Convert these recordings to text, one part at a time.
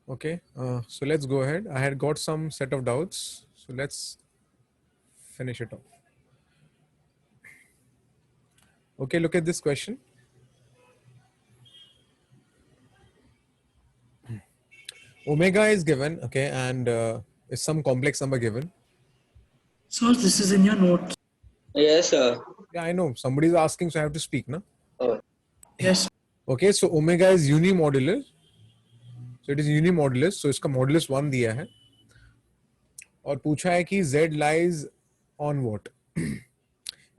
Okay, so let's go ahead. I had got some set of doubts, so let's finish it off. Okay, look at this question. Omega is given, okay, and is some complex number given. So this is in your notes. Yes, sir. Yeah, I know. Somebody is asking, so I have to speak, no? Oh, Yes. Okay, so omega is unimodular. So it is unimodulus. So इसका modulus 1 दिया है और पूछा है कि z lies on what.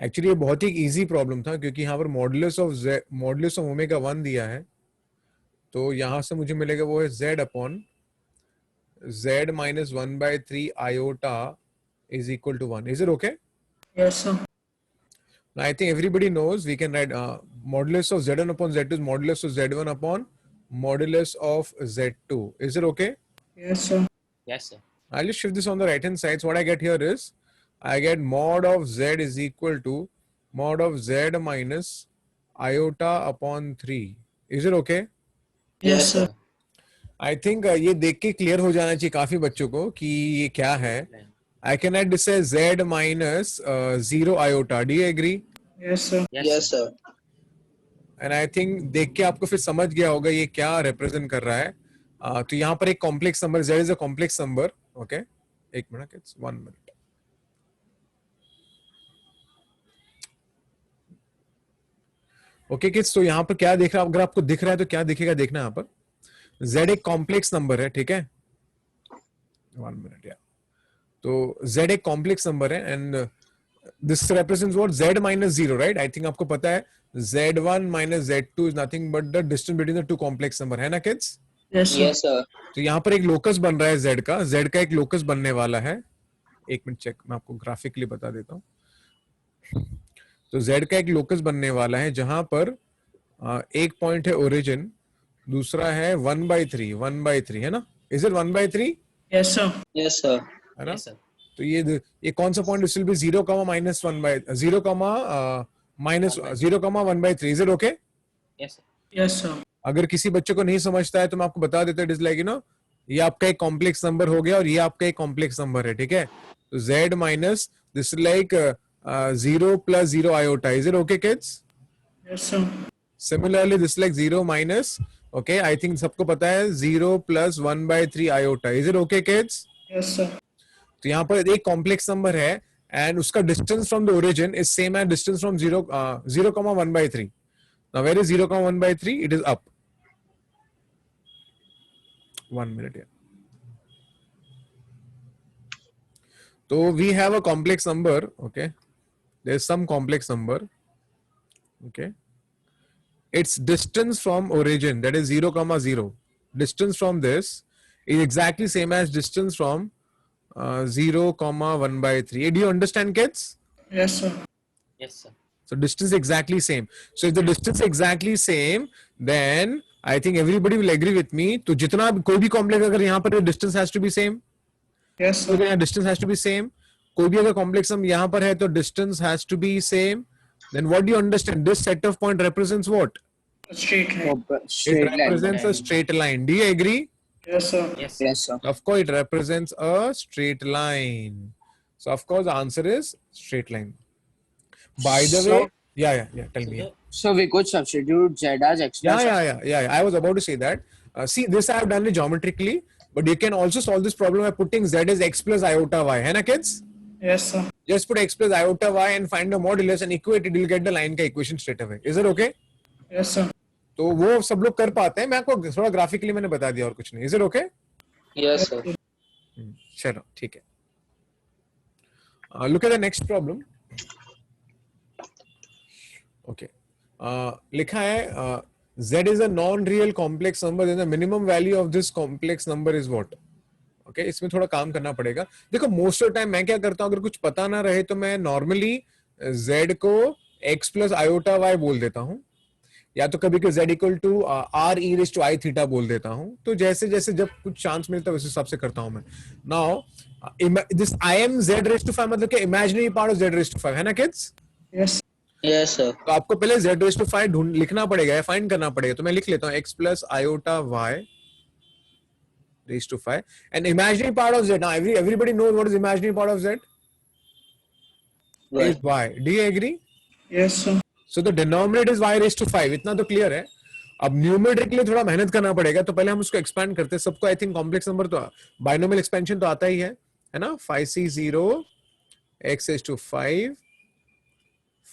Actually ये बहुत ही easy problem था क्योंकि यहाँ पर मॉडुलस ऑफ ओमेगा 1 दिया है, तो यहाँ से मुझे मिलेगा वो है z upon z minus 1/3 iota is equal to 1. Is it okay? Yes, sir. Now I think everybody knows we can write modulus of z1 upon z2 is modulus of z1 upon modulus of z2. Is it okay? Yes, sir. Yes, sir. I'll just shift this on the right hand side. So what I get here is I get mod of z is equal to mod of z minus iota upon 3. Is it okay? Yes, sir. I think ये देख के clear हो जाना चाहिए काफी बच्चों को कि ये क्या है. I can add this as z minus 0 iota. Do you agree? Yes, sir. yes, sir. And I think देख के आपको फिर समझ गया होगा ये क्या रिप्रेजेंट कर रहा है. तो यहाँ पर एक complex number z is a complex number. Okay, एक minute, it's 1 minute. Okay kids, तो यहाँ पर क्या देख रहा है, अगर आपको दिख रहा है तो क्या दिखेगा देखना. यहाँ पर z एक कॉम्प्लेक्स नंबर है, ठीक है. 1 मिनट. या तो z एक कॉम्प्लेक्स नंबर है and this represents what z minus 0, right. I think आपको पता है z1 minus z2 is nothing but the distance between the two complex number, है ना kids. Yes, sir. Yes, sir. तो यहाँ पर एक लोकस बन रहा है z का एक लोकस बनने वाला है. एक मिनट चेक, मैं आपको ग्राफिकली बता देता हूँ. तो z का एक लोकस बनने वाला है जहां पर एक पॉइंट है ओरिजिन, दूसरा है 1/3 है ना. Is it 1/3? Yes, sir. Yes, sir. है ना. Yes, sir. तो ये कौन सा point, this will be 0, -1/3. Is it okay? Yes, sir. Yes, sir. अगर किसी बच्चे को नहीं समझता है तो मैं आपको बता देता हूँ. इट इज लाइक ये आपका एक कॉम्प्लेक्स नंबर हो गया और ये आपका एक कॉम्प्लेक्स नंबर है, ठीक है. तो z minus this is like 0 plus 0 iota. Is it okay, kids? Yes, sir. Similarly, this is like 0 minus. Okay, I think सबको पता है 0 plus 1/3 iota. Is it okay, kids? Yes, sir. तो यहाँ पर एक कॉम्प्लेक्स नंबर है and उसका distance from the origin is same as distance from 0, 1/3. Now, where is 0, 1/3? It is up. 1 minute here. So we have a complex number. Okay, there's some complex number. Okay, its distance from origin, that is 0, 0. Distance from this is exactly same as distance from 0, 1/3. Do you understand, kids? Yes, sir. Yes, sir. So distance exactly same. So if the distance exactly same, then I think everybody will agree with me. तो जितना कोई भी complex अगर यहाँ पर distance has to be same, Yes, तो sir. यहाँ distance has to be same. कोई भी अगर कॉम्प्लेक्स हम यहाँ पर है तो distance has to be same. Then what do you understand? This set of point represents what? A straight line. It represents a straight line. Do you agree? Yes, sir. Yes, Yes, sir. Of course, it represents a straight line. So of course, the answer is straight line. By the So- way, yeah. Tell me. So we could substitute Z as X plus. Yeah. I was about to say that. See, this I have done it geometrically, but you can also solve this problem by putting Z as X plus iota Y. है ना kids? Yes, sir. Just put X plus iota Y and find the modulus and equate it. You'll get the line का equation straight away. Is it okay? Yes, sir. तो वो सब लोग कर पाते हैं. मैं आपको थोड़ा ग्राफिकली मैंने बता दिया और कुछ नहीं. Is it okay? Yes, sir. चलो ठीक है. Look at the next problem. Okay. लिखा है z is a non-real complex number, then the minimum value of this complex number is what? Okay, इसमें थोड़ा काम करना पड़ेगा. देखो मोस्ट ऑफ टाइम मैं क्या करता हूँ, अगर कुछ पता ना रहे तो मैं नॉर्मली z को x plus iota y बोल देता हूँ, या तो कभी z equal to r e raised to i theta बोल देता हूँ. तो जैसे जैसे जब कुछ चांस मिलता है उस हिसाब से करता हूँ मैं. Now this I am z raised to 5 मतलब कि imaginary part of z raised to 5 है ना किड्स. Yes. Yes, sir. तो आपको पहले z raised to 5 लिखना पड़ेगा या फाइंड करना पड़ेगा. तो मैं लिख लेता हूँ x plus iota y raised to 5. And imaginary part of z, now everybody knows what is imaginary part of z is y. Do you agree? Yes, sir. So the denominator is y raised to 5. इतना तो clear है. अब numeric के लिए थोड़ा मेहनत करना पड़ेगा, तो पहले हम उसको एक्सपैंड करते हैं. सबको आई थिंक कॉम्प्लेक्स नंबर तो बाइनोमियल एक्सपेंशन तो आता ही है ना. 5c0 x is to 5,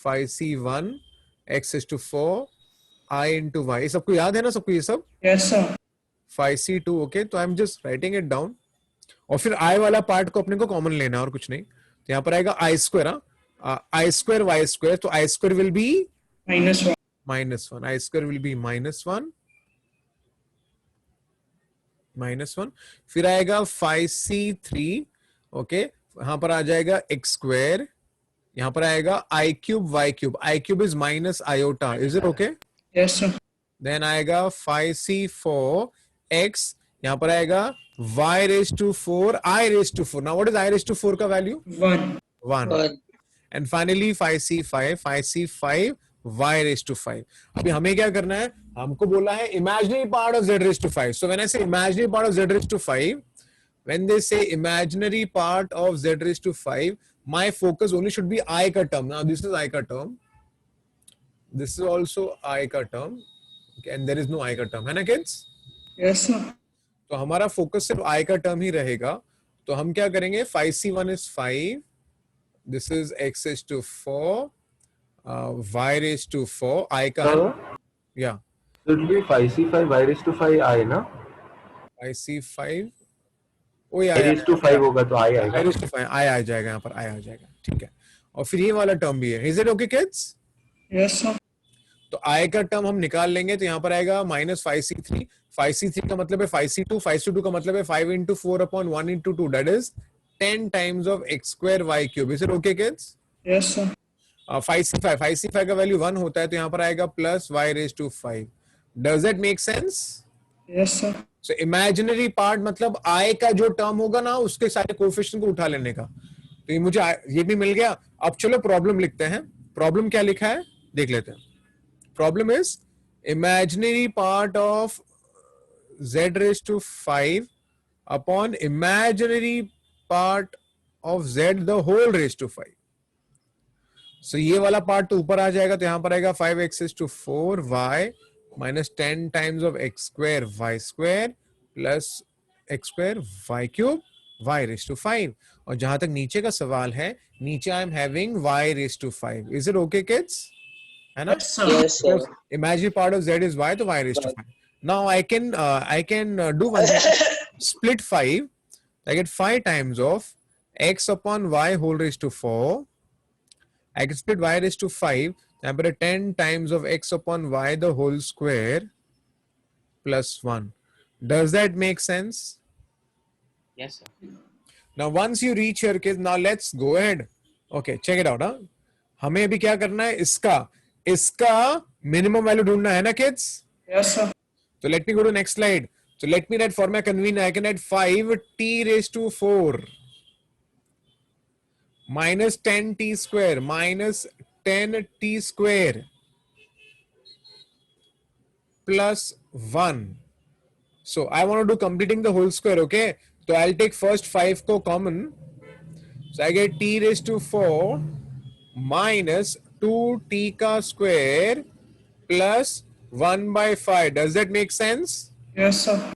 5c1 x is to 4 I into y. सबको याद है ना सबको ये सब? Yes, sir. 5c2. ओके, तो I am just writing it down. और फिर i वाला पार्ट को अपने को कॉमन लेना और कुछ नहीं. तो यहाँ पर आएगा i square, I square y square, तो I square will be -1. -1. I square will be -1. -1. फिर आएगा 5c3. ओके, यहां पर आ जाएगा x स्क्वायर. यहां पर आएगा i cube y cube. I cube is minus iota. Is it okay? Yes, sir. Then आएगा 5c4 x. यहां पर आएगा y raised to 4 I raised to 4. Now what is I raised to 4 का value? 1. 1. And finally 5c5 y raised to 5. अभी हमें क्या करना है? हमको बोला है imaginary part of z raised to 5. So when I say imaginary part of z raised to 5, when they say imaginary part of z raised to 5, my focus only should be I का term. Now this is I का term. This is also I का term. Okay, and there is no I का term. है ना kids? Yes, sir. तो हमारा focus सिर्फ I का टर्म ही रहेगा. तो हम क्या करेंगे? 5c1 is 5. This is x is to 4, y raised to 4. I का yeah. So it will be 5c5 y raised to 5 I ना? 5c5. ओ या y raised to 5 होगा तो I I आएगा. raised to 5. I आ जाएगा यहाँ पर. I आ जाएगा. ठीक है. और फिर ये वाला टर्म भी है. Is it okay kids? Yes, sir. तो I का टर्म हम निकाल लेंगे. तो यहाँ पर आएगा -5c3. 5c3 का मतलब है 5c2. 5c2 का मतलब है 5 into 4 upon 1 into 2. That is 10 times of x square y cube. Is it okay kids? Yes, sir. 5c5 का वैल्यू 1 होता है, तो यहाँ पर आएगा plus y raised to 5. Does that make sense? Yes, sir. So imaginary part मतलब I का जो टर्म होगा ना, उसके सारे कोएफिशिएंट को उठा लेने का. तो ये मुझे ये भी मिल गया. अब चलो प्रॉब्लम लिखते हैं. प्रॉब्लम क्या लिखा है देख लेते हैं. Problem is imaginary part of z raised to 5 upon imaginary part of z the whole raised to 5. So ये वाला पार्ट तो ऊपर आ जाएगा, तो यहां पर आएगा 5x is to 4y minus 10 times of x square y square plus x square y cube y raised to 5. और जहां तक नीचे का सवाल है, नीचे I am having y raised to 5. Is it okay kids? है ना? Yes, sir. Yes, sir. Imaginary part of z is y, तो y raised to 5. Now I can do one thing. Split 5. I get 5 times of x upon y whole raised to 4. I can split y raised to 5. I put 10 times of x upon y the whole square plus 1. Does that make sense? Yes, sir. Now once you reach here kids, now let's go ahead. Okay, check it out. Huh? हमें अभी क्या करना है? इसका minimum value ढूंढना है ना kids? Yes, sir. So let me go to next slide. So let me write for my convenience. I can write 5t raised to 4 minus 10t square minus 10t square plus 1. So I want to do completing the whole square. Okay. So I'll take first 5 को common. So I get t raised to 4 minus 2t का square plus 1 by 5. Does that make sense? Yes, sir.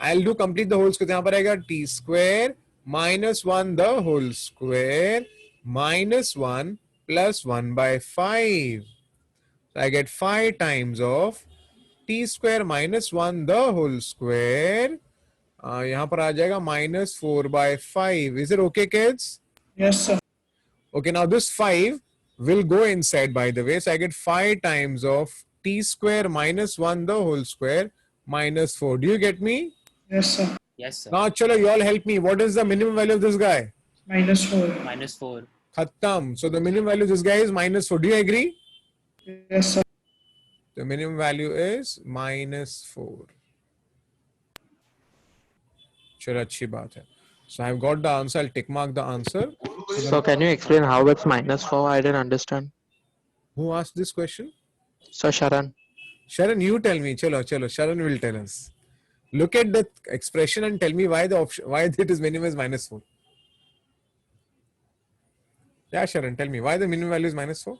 I'll do complete the whole square. यहाँ पर आएगा t square minus 1 the whole square minus 1 plus 1 by 5. So I get 5 times of t square minus 1 the whole square. यहाँ पर आ जाएगा minus 4 by 5. Is it okay kids? Yes, sir. Okay, now this 5 will go inside by the way. So I get 5 times of t square minus 1 the whole square minus 4. Do you get me? Yes, sir. Yes, sir. Now chalo, you all help me. What is the minimum value of this guy? -4. -4. Khatam. So the minimum value of this guy is -4. Do you agree? Yes, sir. The minimum value is -4. Chalo, अच्छी बात है. So I've got the answer. I'll tick mark the answer. So can you explain how it's -4? I didn't understand. Who asked this question? So Sharan. Sharon, you tell me. Chalo. Sharon will tell us. Look at the expression and tell me why the option, why it is minimum is -4. Yeah, Sharon, tell me why the minimum value is -4.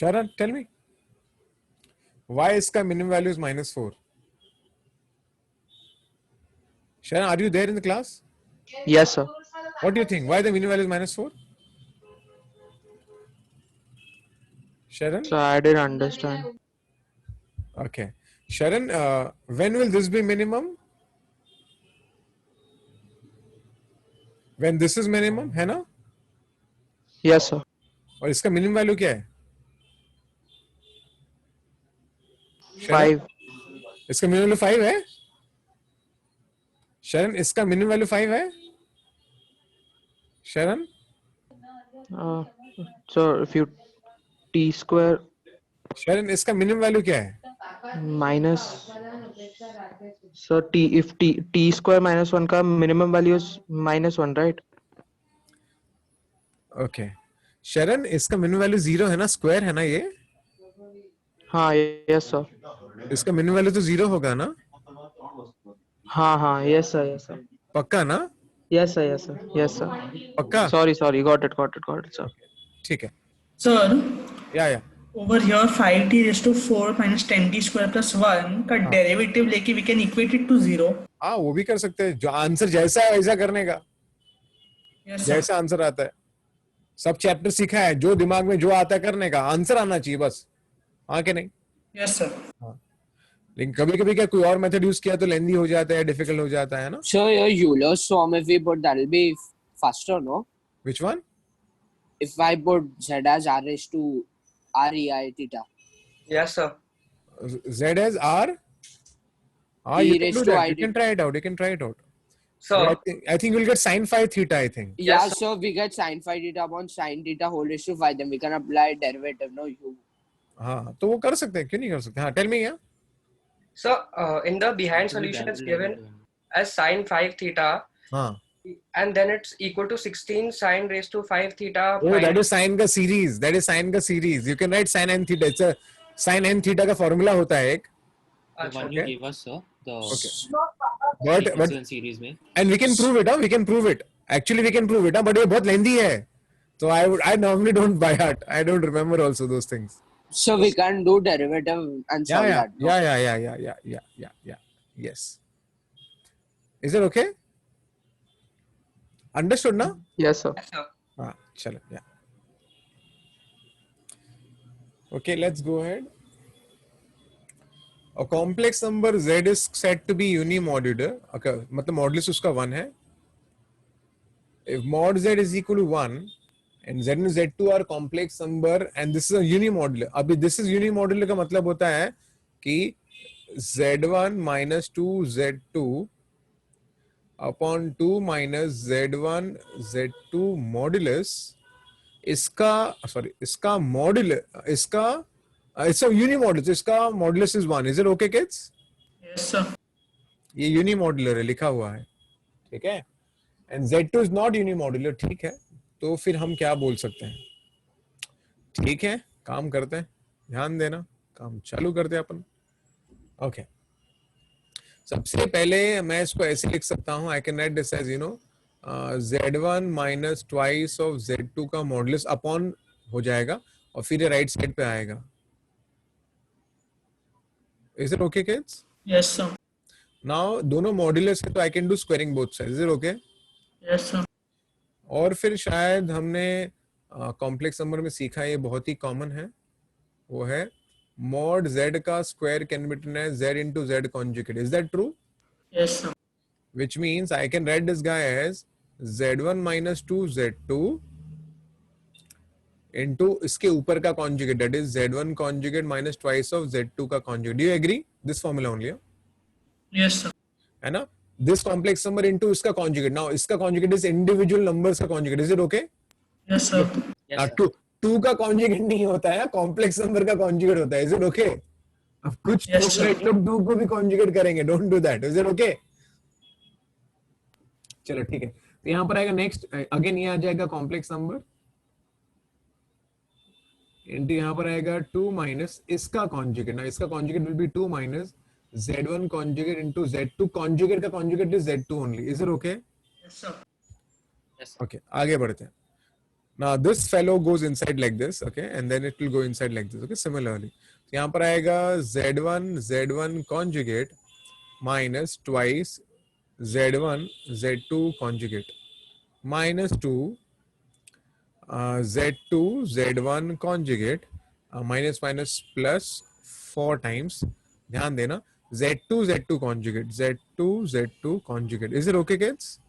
Sharon, tell me why इसका minimum value is -4. Sharon, are you there in the class? Yes, sir. What do you think? Why the minimum value is -4? Sharon? So I didn't understand. Okay. Sharon, when will this be minimum? When this is minimum, है ना? Yes, sir. और इसका minimum value क्या है? Sharon? 5. इसका minimum value 5 है? Sharon, इसका minimum value 5 है? Sharon? So if you t square Sharon, इसका minimum value क्या है? minus, so if t square minus 1 का minimum value is -1, right? Okay. Sharon, इसका minimum value 0 है ना? Square है ना ये? हाँ, yes sir. इसका minimum value तो 0 होगा ना? हाँ, yes sir. पक्का ना? Yes sir. पक्का? Sorry, got it, sir. ठीक है. Sir, Yeah. over here 5t raised to 4 minus 10t square plus 1 का डेरिवेटिव लेके we can equate it to 0. हाँ, वो भी कर सकते हैं. जो आंसर जैसा है वैसा करने का. Yes, sir. जैसा आंसर आता है. सब चैप्टर सीखा है. जो दिमाग में जो आता है करने का. आंसर आना चाहिए बस. हाँ कि नहीं? Yes, sir. लेकिन कभी-कभी क्या कोई और मेथड यूज किया तो लेंदी हो जाता है, डिफिकल्ट हो जाता है ना? So your Euler's form, if we put, that'll be faster, no? Which one? If I put z as r raised to r e I theta. Yes, sir. Z as R. E You can raised do to that. I You can try it out. So, But I think you'll get sin phi theta, I think. Yeah, Yes, so we get sin phi theta upon sin theta whole raised to phi. Then we can apply derivative, no? हाँ, तो वो कर सकते हैं. क्यों नहीं कर सकते? हाँ, tell me, yeah. so in the behind solution it's given as sin 5 theta, हाँ. and then it's equal to 16 sin raised to 5 theta. Oh, that minus- is sin का series. That is sin का series. You can write sin n theta. It's a sin n theta का formula होता है एक. The अच्छा, one you okay. gave us, sir. The But sequential series में. and we can prove it. We can prove it. Actually, we can prove it. But ये बहुत lengthy है. So I normally don't by heart. I don't remember also those things. So we can do derivative and solve Yeah. that. No? Yeah. Yes. Is it okay? Understood ना? Yes sir. Yes, sir. हाँ, चलो. Yeah. Okay, let's go ahead. A complex number z is said to be unimodular. Okay, मतलब modulus उसका 1 है. If mod z is equal to 1 and z and z2 are complex number and this is a unimodular. अभी this is unimodular का मतलब होता है कि z1 minus 2 z2 upon 2 minus z1 z2 modulus इसका modulus it's a unimodulus. इसका modulus is 1. Is it okay, kids? Yes, sir. ये unimodular है, लिखा हुआ है. ठीक है? And z2 is not unimodular. ठीक है? तो फिर हम क्या बोल सकते हैं? ठीक है? काम करते हैं. ध्यान देना. काम चालू करते हैं अपन. Okay. सबसे पहले मैं इसको ऐसे लिख सकता हूँ. I can write this as z1 minus twice of z2 का मॉडुलस अपॉन हो जाएगा और फिर ये राइट साइड पे आएगा. Is it okay, kids? Yes, sir. Now दोनों मॉडुलस है तो I can do squaring both sides. Is it okay? Yes, sir. और फिर शायद हमने कॉम्प्लेक्स नंबर में सीखा, ये बहुत ही कॉमन है, वो है mod z का square can be written as z into z conjugate. Is that true? Yes, sir. Which means I can write this guy as z1 minus 2 z2 into इसके ऊपर का conjugate, that is z1 conjugate minus twice of z2 का conjugate. Do you agree? This formula only. Yes, sir. है ना? This complex number into इसका conjugate. Now इसका conjugate is individual numbers का conjugate. Is it okay? Yes, sir. Yes, sir. Two का conjugate नहीं होता है, complex number का conjugate होता है. Is it okay? अब कुछ Yes, sir. लोग टू को भी conjugate करेंगे. Don't do that. Is it okay? चलो ठीक है. तो यहाँ पर आएगा नेक्स्ट, अगेन ये आ जाएगा कॉम्प्लेक्स नंबर. इंटू यहाँ पर आएगा 2 माइनस इसका कॉन्जुगेट ना, इसका conjugate will be 2 minus z1 conjugate into z2 conjugate का conjugate is z2 only. Is it okay? Yes, sir. Yes, sir. Okay, आगे बढ़ते हैं. Now this fellow goes inside like this, okay, and then it will go inside like this, okay. Similarly, तो यहाँ पर आएगा z1 conjugate minus twice z1 z2 conjugate minus 2 z2 z1 conjugate minus minus plus 4 times. ध्यान देना z2 conjugate conjugate. Is it okay, kids?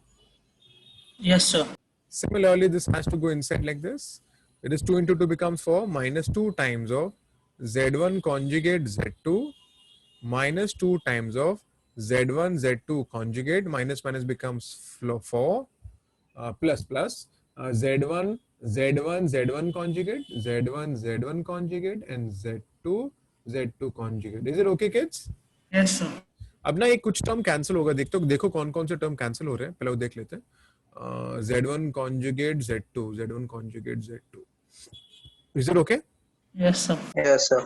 Yes, sir. Similarly, this has to go inside like this. It is 2 into 2 becomes 4 minus 2 times of z1 conjugate z2 minus 2 times of z1 z2 conjugate minus minus becomes 4 plus plus z1 conjugate z1 conjugate and z2 conjugate. Is it okay, kids? Yes, sir. अब ना एक कुछ term cancel होगा. देखो कौन कौन से term cancel हो रहे हैं, पहले वो देख लेते हैं. z1 conjugate z1 conjugate z2. Is it okay? Yes, sir. Yes, sir.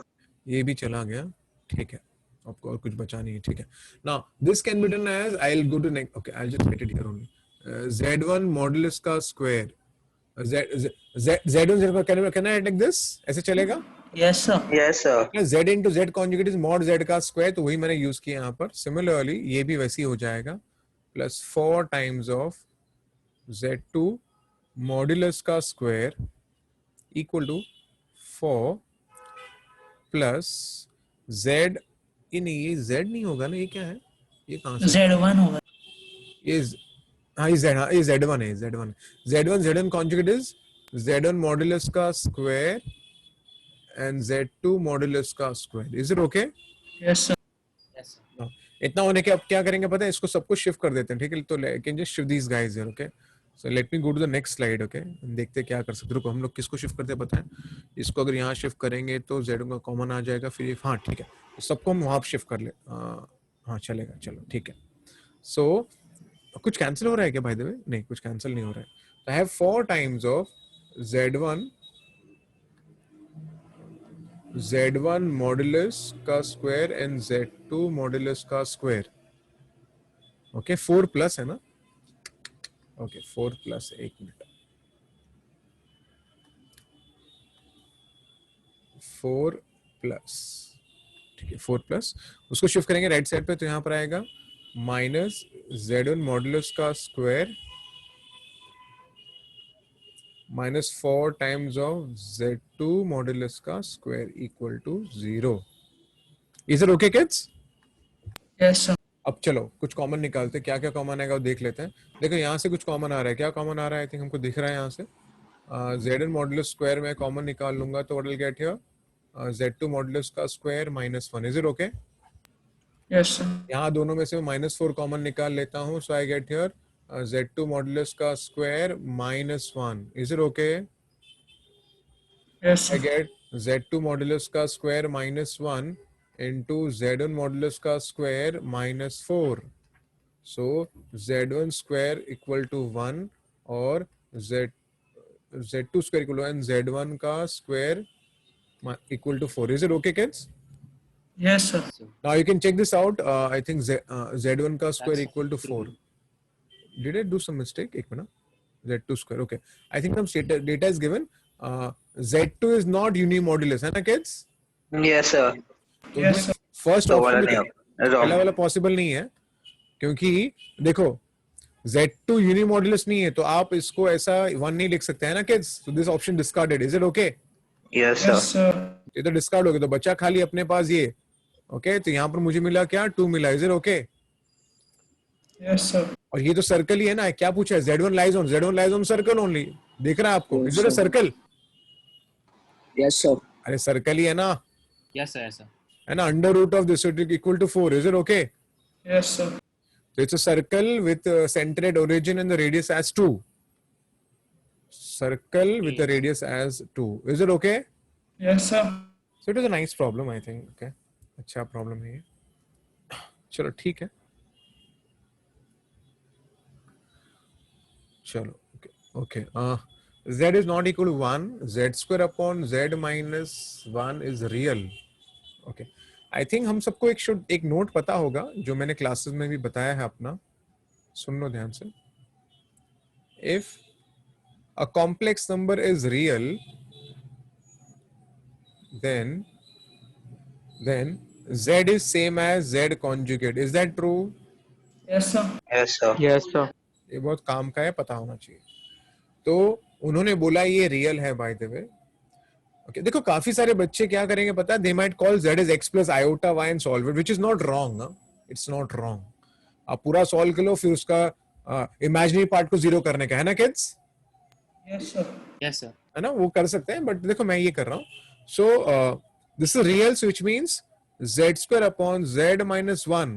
ये भी चला गया. ठीक है, आपको और कुछ बचा नहीं है. ठीक है. Now this can be done as, I'll go to next. Okay, I'll just write it here only. z1 modulus का square. z1 can I write like this? ऐसे चलेगा? Yes, sir. Yes, sir. z into z conjugate is mod z का square, तो वही मैंने use किया यहाँ पर. Similarly, ये भी वैसे ही हो जाएगा. Plus 4 times of z2 modulus का square equal to 4 plus z. ये z नहीं होगा ना, ये क्या है? ये कहाँ से? Z1 होगा. ये ये z1 है. z1 conjugate is z1 modulus का square and z2 modulus का square. Is it okay? Yes, sir. Yes, sir. इतना होने के अब क्या करेंगे पता है, इसको सबको शिफ्ट कर देते हैं. ठीक है, तो can just shift these guys here. Okay, so let me go to the next slide. Okay, देखते हैं क्या कर सकते हैं. रुको, हम लोग किसको शिफ्ट करते हैं पता है? इसको अगर यहाँ शिफ्ट करेंगे तो z का कॉमन आ जाएगा. फिर हाँ ठीक है, तो सबको हम वहाँ शिफ्ट कर ले. हाँ चलेगा, चलो ठीक है. सो कुछ कैंसिल हो रहा है क्या बाय द वे? नहीं, कुछ कैंसिल नहीं हो रहा है. तो I have 4 times of z1 modulus का स्क्वायर एंड z2 modulus का स्क्वायर. ओके, 4 प्लस है ना? ओके, 4 प्लस, एक मिनट, 4 प्लस. ठीक है, 4 प्लस, उसको शिफ्ट करेंगे राइट साइड पे, तो यहाँ पर आएगा माइनस z1 मॉडुलस का square minus 4 times of z2 modulus का square equal to 0. Is it okay, kids? Yes, sir. अब चलो कुछ कॉमन निकालते हैं. क्या क्या कॉमन आएगा वो देख लेते हैं. देखो यहाँ से कुछ कॉमन आ रहा है. क्या कॉमन आ रहा है? आई थिंक हमको दिख रहा है यहाँ से. z1 मॉडुलस स्क्वायर में कॉमन निकाल लूंगा तो what will get here? z2 modulus का square minus 1. Is it okay? Yes, sir. यहाँ दोनों में से -4 कॉमन निकाल लेता हूँ. So I get here z2 modulus का square -1. Is it okay? Yes, I sir. get z2 modulus का square -1 into z1 modulus का square -4. So z1 square equal to 1 और z2 square equal to 1, z1 का square equal to 4. Is it okay, kids? Yes, sir. Now you can check this out. I think z1 का square That's equal to 4. Did I do some mistake? एक minute. z2 square. Okay. I think some data is given. z2 is not unimodulus, है ना kids? Yes, sir. तो Yes, sir. First तो वाला option नहीं पहला wrong. वाला possible नहीं है, क्योंकि देखो z2 unimodulus नहीं है, तो आप इसको ऐसा 1 नहीं लिख सकते हैं ना kids. So this option discarded. Is it okay? Yes, sir. Yes, sir. ये तो डिस्कार्ड हो गया, तो बचा खाली अपने पास ये. ओके, तो यहाँ पर मुझे मिला क्या? 2 मिला. Is it okay? Yes, sir. और ये तो सर्कल ही है ना. क्या पूछा है? z1 lies on circle only. दिख रहा है आपको? Yes, Is it a sir. circle? Yes, sir. अरे सर्कल ही है ना, Yes, sir. Yes, sir. है ना. Under root of this equal to 4. Is it okay? Yes, sir. So it's a circle with center at origin and the radius as 2. Circle with the radius as 2. Is it okay? Yes, sir. So it is a nice problem, I think. Okay, अच्छा problem है ये. चलो ठीक है. चलो okay. z is not equal to 1, z square upon z minus 1 is real. Okay. I think हम सबको एक नोट पता होगा जो मैंने क्लासेस में भी बताया है अपना, सुन लो ध्यान से. If a complex number is real, then z is same as z conjugate. Is that true? Yes, sir. Yes, sir. ये बहुत काम का है, पता होना चाहिए. तो उन्होंने बोला ये रियल है बाय द वे. ओके, देखो काफी सारे बच्चे क्या करेंगे पता है, they might call z is x plus iota y and solve it, which is not wrong. It's not wrong. आप पूरा सॉल्व कर लो, फिर उसका इमेजिनरी पार्ट को जीरो करने का है ना kids. Yes, sir. Yes, sir. है ना, वो कर सकते हैं, बट देखो मैं ये कर रहा हूँ. So this is real, which means z square upon z minus 1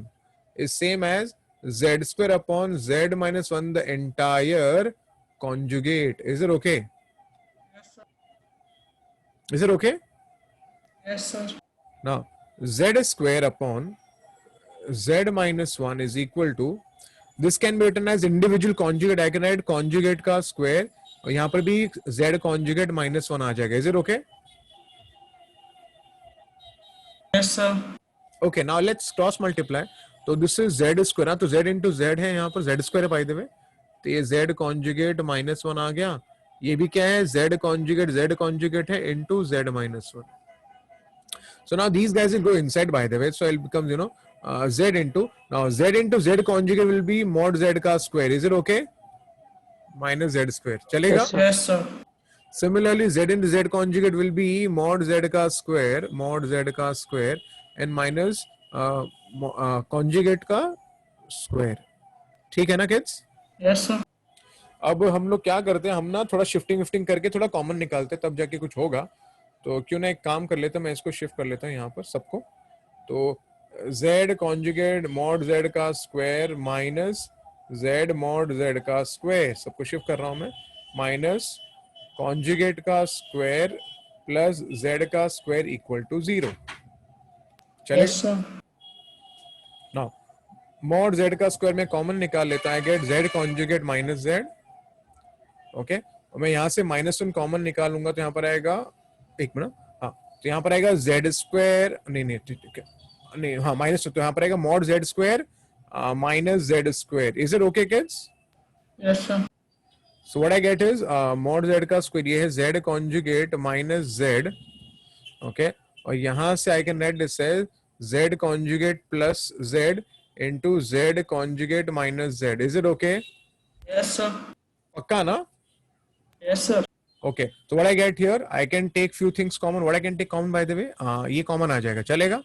is same as z square upon z minus 1 the entire conjugate. Is it okay? Yes, sir. Is it okay? Yes, sir. Now z square upon z minus 1 is equal to, this can be written as individual conjugate. I can write conjugate का square, और यहाँ पर भी z conjugate minus 1 आ जाएगा. Is it okay? Yes, sir. Okay, now let's cross multiply. तो this is z square, तो z into z है, यहाँ पर z square है by the way. तो ये z conjugate minus 1 आ गया. ये भी क्या है, z conjugate है into z minus 1. So now these guys will go inside by the way. So it becomes, z into z conjugate will be mod z का square. Is it okay? Minus z square. चलेगा? Yes, sir. Yes, sir. Similarly, z into z conjugate will be mod z का square and minus conjugate का square. ठीक है ना kids? Yes, sir. अब हम लोग क्या करते हैं, हम ना थोड़ा शिफ्टिंग करके थोड़ा कॉमन निकालते हैं, तब जाके कुछ होगा. तो क्यों ना एक काम कर लेते हैं, मैं इसको शिफ्ट कर लेता हूँ यहाँ पर सबको. तो z conjugate mod z का square minus z mod z का स्क्वायर, सबको शिफ्ट कर रहा हूँ मैं, माइनस कॉन्जुगेट का स्क्वायर प्लस z का स्क्वायर इक्वल टू 0. चले. Yes, sir. Now mod z का स्क्वायर में कॉमन निकाल लेता है, get z conjugate minus z. ओके, और मैं यहाँ से -1 कॉमन निकालूंगा तो यहाँ पर आएगा, एक मिनट, हाँ, तो यहाँ पर आएगा z स्क्वायर, नहीं ठीक है, नहीं हाँ माइनस, तो यहाँ पर आएगा mod z square minus z square. Is it okay kids? Yes, sir. So what I get is mod z का स्क्वायर, ये है z conjugate minus z. Okay, और यहाँ से I can write this as z conjugate plus z into z conjugate minus z. Is it okay? Yes, sir. पक्का ना? Yes, sir. Okay, so what I get here, I can take few things common. What I can take common by the way, ये common आ जाएगा, चलेगा?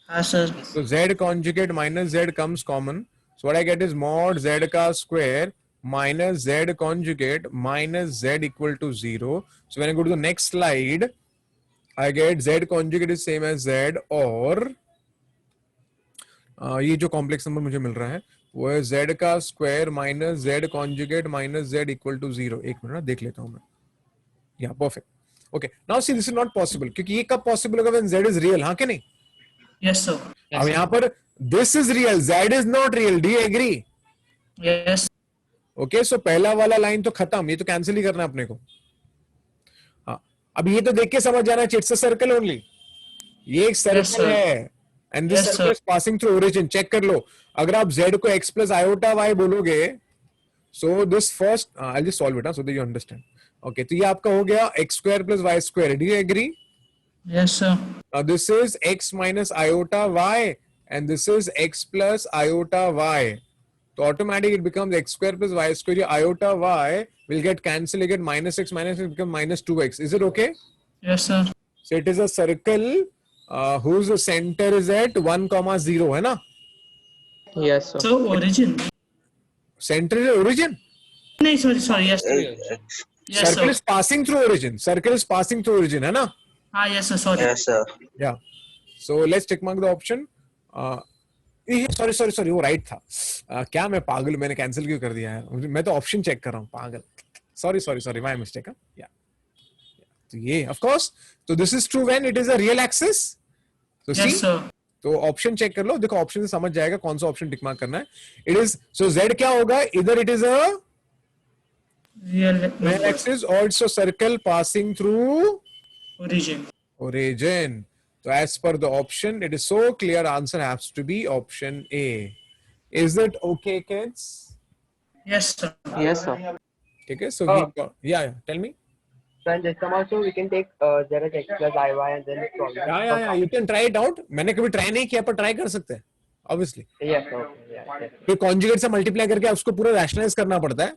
हाँ, sir. So z conjugate minus z comes common. So what I get is mod z का square minus z conjugate minus z equal to 0. So when I go to the next slide, I get z conjugate is same as z, और ये जो complex number मुझे मिल रहा है वो है z का square minus z conjugate minus z equal to 0. एक मिनट देख लेता हूं मैं. Yeah, perfect. Okay, now see this is not possible, क्योंकि ये कब possible होगा when z is real, हाँ कि नहीं? Yes, sir. अब यहाँ पर this is real, z is not real. Do you agree? Yes. Okay, so पहला वाला लाइन तो खत्म, ये तो कैंसिल ही करना है अपने को. हाँ, अब ये तो देख के समझ जाना चाहिए, इट्स अ सर्कल ओनली. ये एक सर्कल sir. है and this Yes, circle sir. Is passing through origin. Check कर लो, अगर आप z को x प्लस आयोटा y बोलोगे, so this first I just solve it so that you understand. Okay, तो ये आपका हो गया x square plus y square. Do you agree? Yes, sir. Now this is x minus iota y and this is x plus iota y. So automatically it becomes x square plus y square. Your iota y will get cancelled. You get minus x become minus 2x. Is it okay? Yes, sir. So it is a circle whose center is at 1, 0, है ना? Yes, sir. So origin. Center is origin. No, sorry. Yes, sir. Yes, Circle sir. is passing through origin. Circle is passing through origin, है ना? Ah, yes, sir. Sorry. Yes, sir. Yeah. So let's check mark the option. Sorry वो right था. क्या मैं पागल, मैंने cancel क्यों कर दिया है? मैं तो ऑप्शन चेक कर रहा हूँ, पागल. Sorry my mistake. या तो ये ऑफ कोर्स, तो this is true when it is a real axis. तो सी, Yes, sir. तो ऑप्शन चेक कर लो, देखो ऑप्शन से समझ जाएगा कौन सा ऑप्शन टिक मार्क करना है. इट इज, सो z क्या होगा, इधर it is a real Where number. x is also circle passing through Origin. origin. So as per the option, it is so clear. Answer has to be option A. Is it okay, kids? Yes, sir. Yes, sir. Okay, so we got, yeah. Tell me. So in this sum also we can take z as x plus iy and then solve it. Yeah. You can try it out. मैंने कभी try नहीं किया पर try कर सकते हैं. Obviously. Yes, okay. Yes. फिर conjugate से multiply करके उसको पूरा rationalize करना पड़ता है.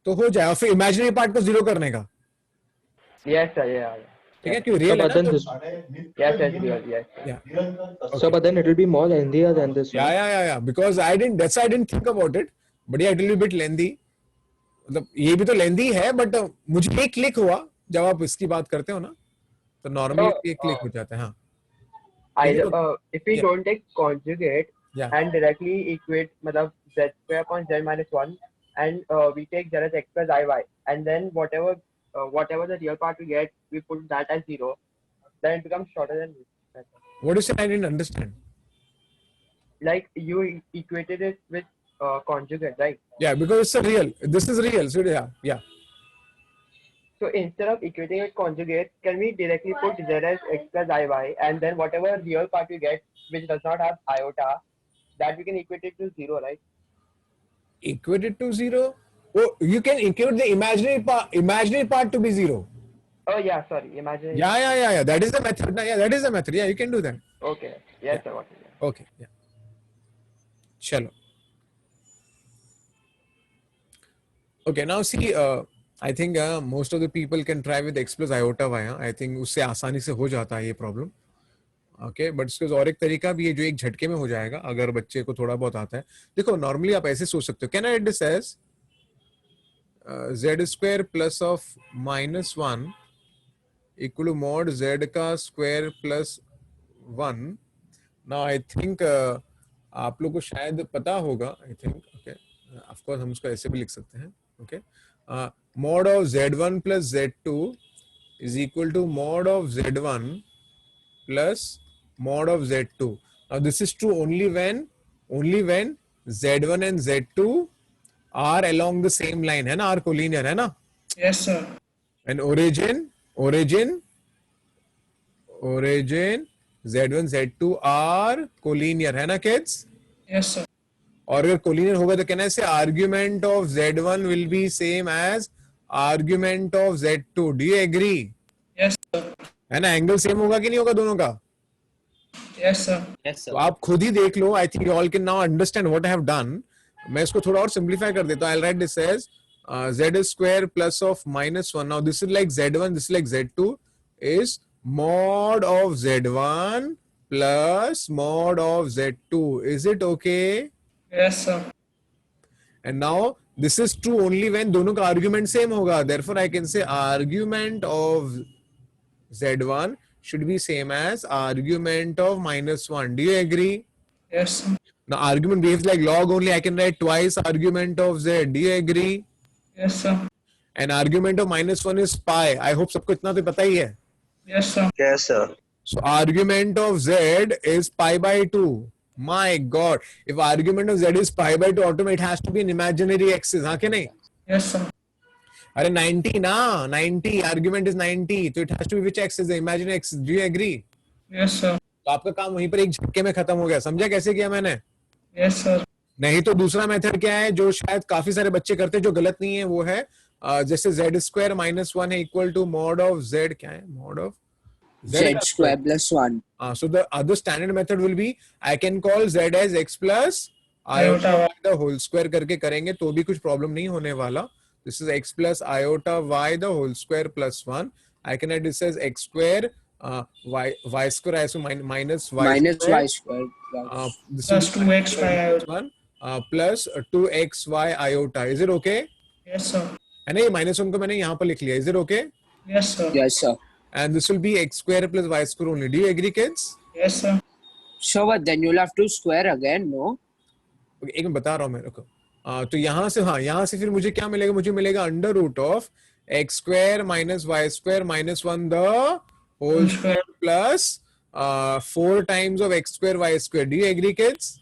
तो हो जाए और फिर imaginary part को zero करने का. Yes, sir. Yeah. ठीक है क्योंकि real है But then ना this, Yes, real. Yes. Yeah. so but then it will be more lengthier than this one. Yeah. Because that's why I didn't think about it. But yeah, it will be a bit lengthy. मतलब ये भी तो lengthy है, but मुझे एक click हुआ जब आप इसकी बात करते हो ना, तो normally एक click हो जाता है. हाँ. Either if we Yeah. don't take conjugate Yeah. and directly equate मतलब z square upon z minus 1 and we take z as x plus iy and then whatever the real part we get we put that as 0, then it becomes shorter than this. What is it? I didn't understand. Like you equated it with conjugate, right? Yeah, because it's a real. This is real. So yeah. So instead of equating with conjugate, can we directly put z as x plus iy and then whatever real part we get which does not have iota, that we can equate it to 0, right? Equate it to 0. Oh, you can equate the imaginary part to be 0. Oh yeah, sorry, imagine. Yeah. That is the method. Yeah, that is the method. Yeah, you can do that. Okay. Yes, sir. What is it? Okay. Yeah. Chalo. Okay. Now see. I think most of the people can try with x plus iota y. I think उससे आसानी से हो जाता है ये problem. Okay, but इसका और एक तरीका भी है जो एक झटके में हो जाएगा अगर बच्चे को थोड़ा बहुत आता है. देखो normally आप ऐसे सोच सकते हो. Can I write this as z square plus of minus 1 equal to mod z का square plus 1. Now I think आप लोग को शायद पता होगा. I think okay. Of course हम उसको ऐसे भी लिख सकते हैं. Okay. Mod of z1 plus z2 is equal to mod of z1 plus mod of z2. Now this is true only when z1 and z2 are along the same line, है ना? Are collinear, है ना? Yes, sir. And origin z1 z2 are collinear, है ना kids? Yes, sir. और अगर collinear होगा तो कहना है argument of z1 will be same as argument of z2. Do you agree? Yes, sir. है ना? Angle same होगा कि नहीं होगा दोनों का? Yes, sir. Yes, sir. तो आप खुद ही देख लो. I think you all can now understand what I have done. मैं इसको थोड़ा और simplify कर देता हूँ. I'll write this as z square plus of minus 1. Now this is like z1, this is like z2 is mod of z1 plus mod of z2. Is it okay? Yes, sir. And now this is true only when दोनों का argument same होगा. Therefore I can say argument of z1 should be same as argument of minus 1. Do you agree? Yes, sir. Now argument behaves like log only. I can write twice argument of z. Do you agree? Yes, sir. And argument of minus 1 is pi. I hope सबको इतना तो पता ही है. Yes, sir. Yes, sir. So argument of z is pi by 2. My God, if argument of z is pi by 2, automatically it has to be an imaginary axis. हाँ कि नहीं? Yes, sir. अरे 90 ना, 90 argument is 90, तो it has to be which axis? The imaginary axis. Do you agree? Yes, sir. तो आपका काम वहीं पर एक झटके में खत्म हो गया. समझा कैसे किया मैंने? Yes, sir. नहीं तो दूसरा मेथड क्या है जो शायद काफी सारे बच्चे करते हैं जो गलत नहीं है वो है जैसे z स्क्वायर माइनस 1 है equal to mod of z. क्या है mod of Z square plus 1. So the other standard method will be I can call z as x plus iota y the whole square करके करेंगे तो भी कुछ problem नहीं होने वाला. This is x plus iota y the whole square plus 1. I can write this as x square y square as minus y square this Plus is 2x by iota. 1 plus 2xy iota. Is it okay? Yes, sir. है ना ये minus 1 को मैंने यहाँ पर लिख लिया. Is it okay? Yes, sir. Yes, sir. And this will be x square plus y square only. Do you agree, kids? Yes, sir. So what? Then you'll have to square again, no? Okay, एक मैं बता रहा हूँ मैं रुको. तो यहाँ से हाँ यहाँ से फिर मुझे क्या मिलेगा? मुझे मिलेगा under root of x square minus y square minus 1 the whole square plus 4 times of x square y square. Do you agree, kids?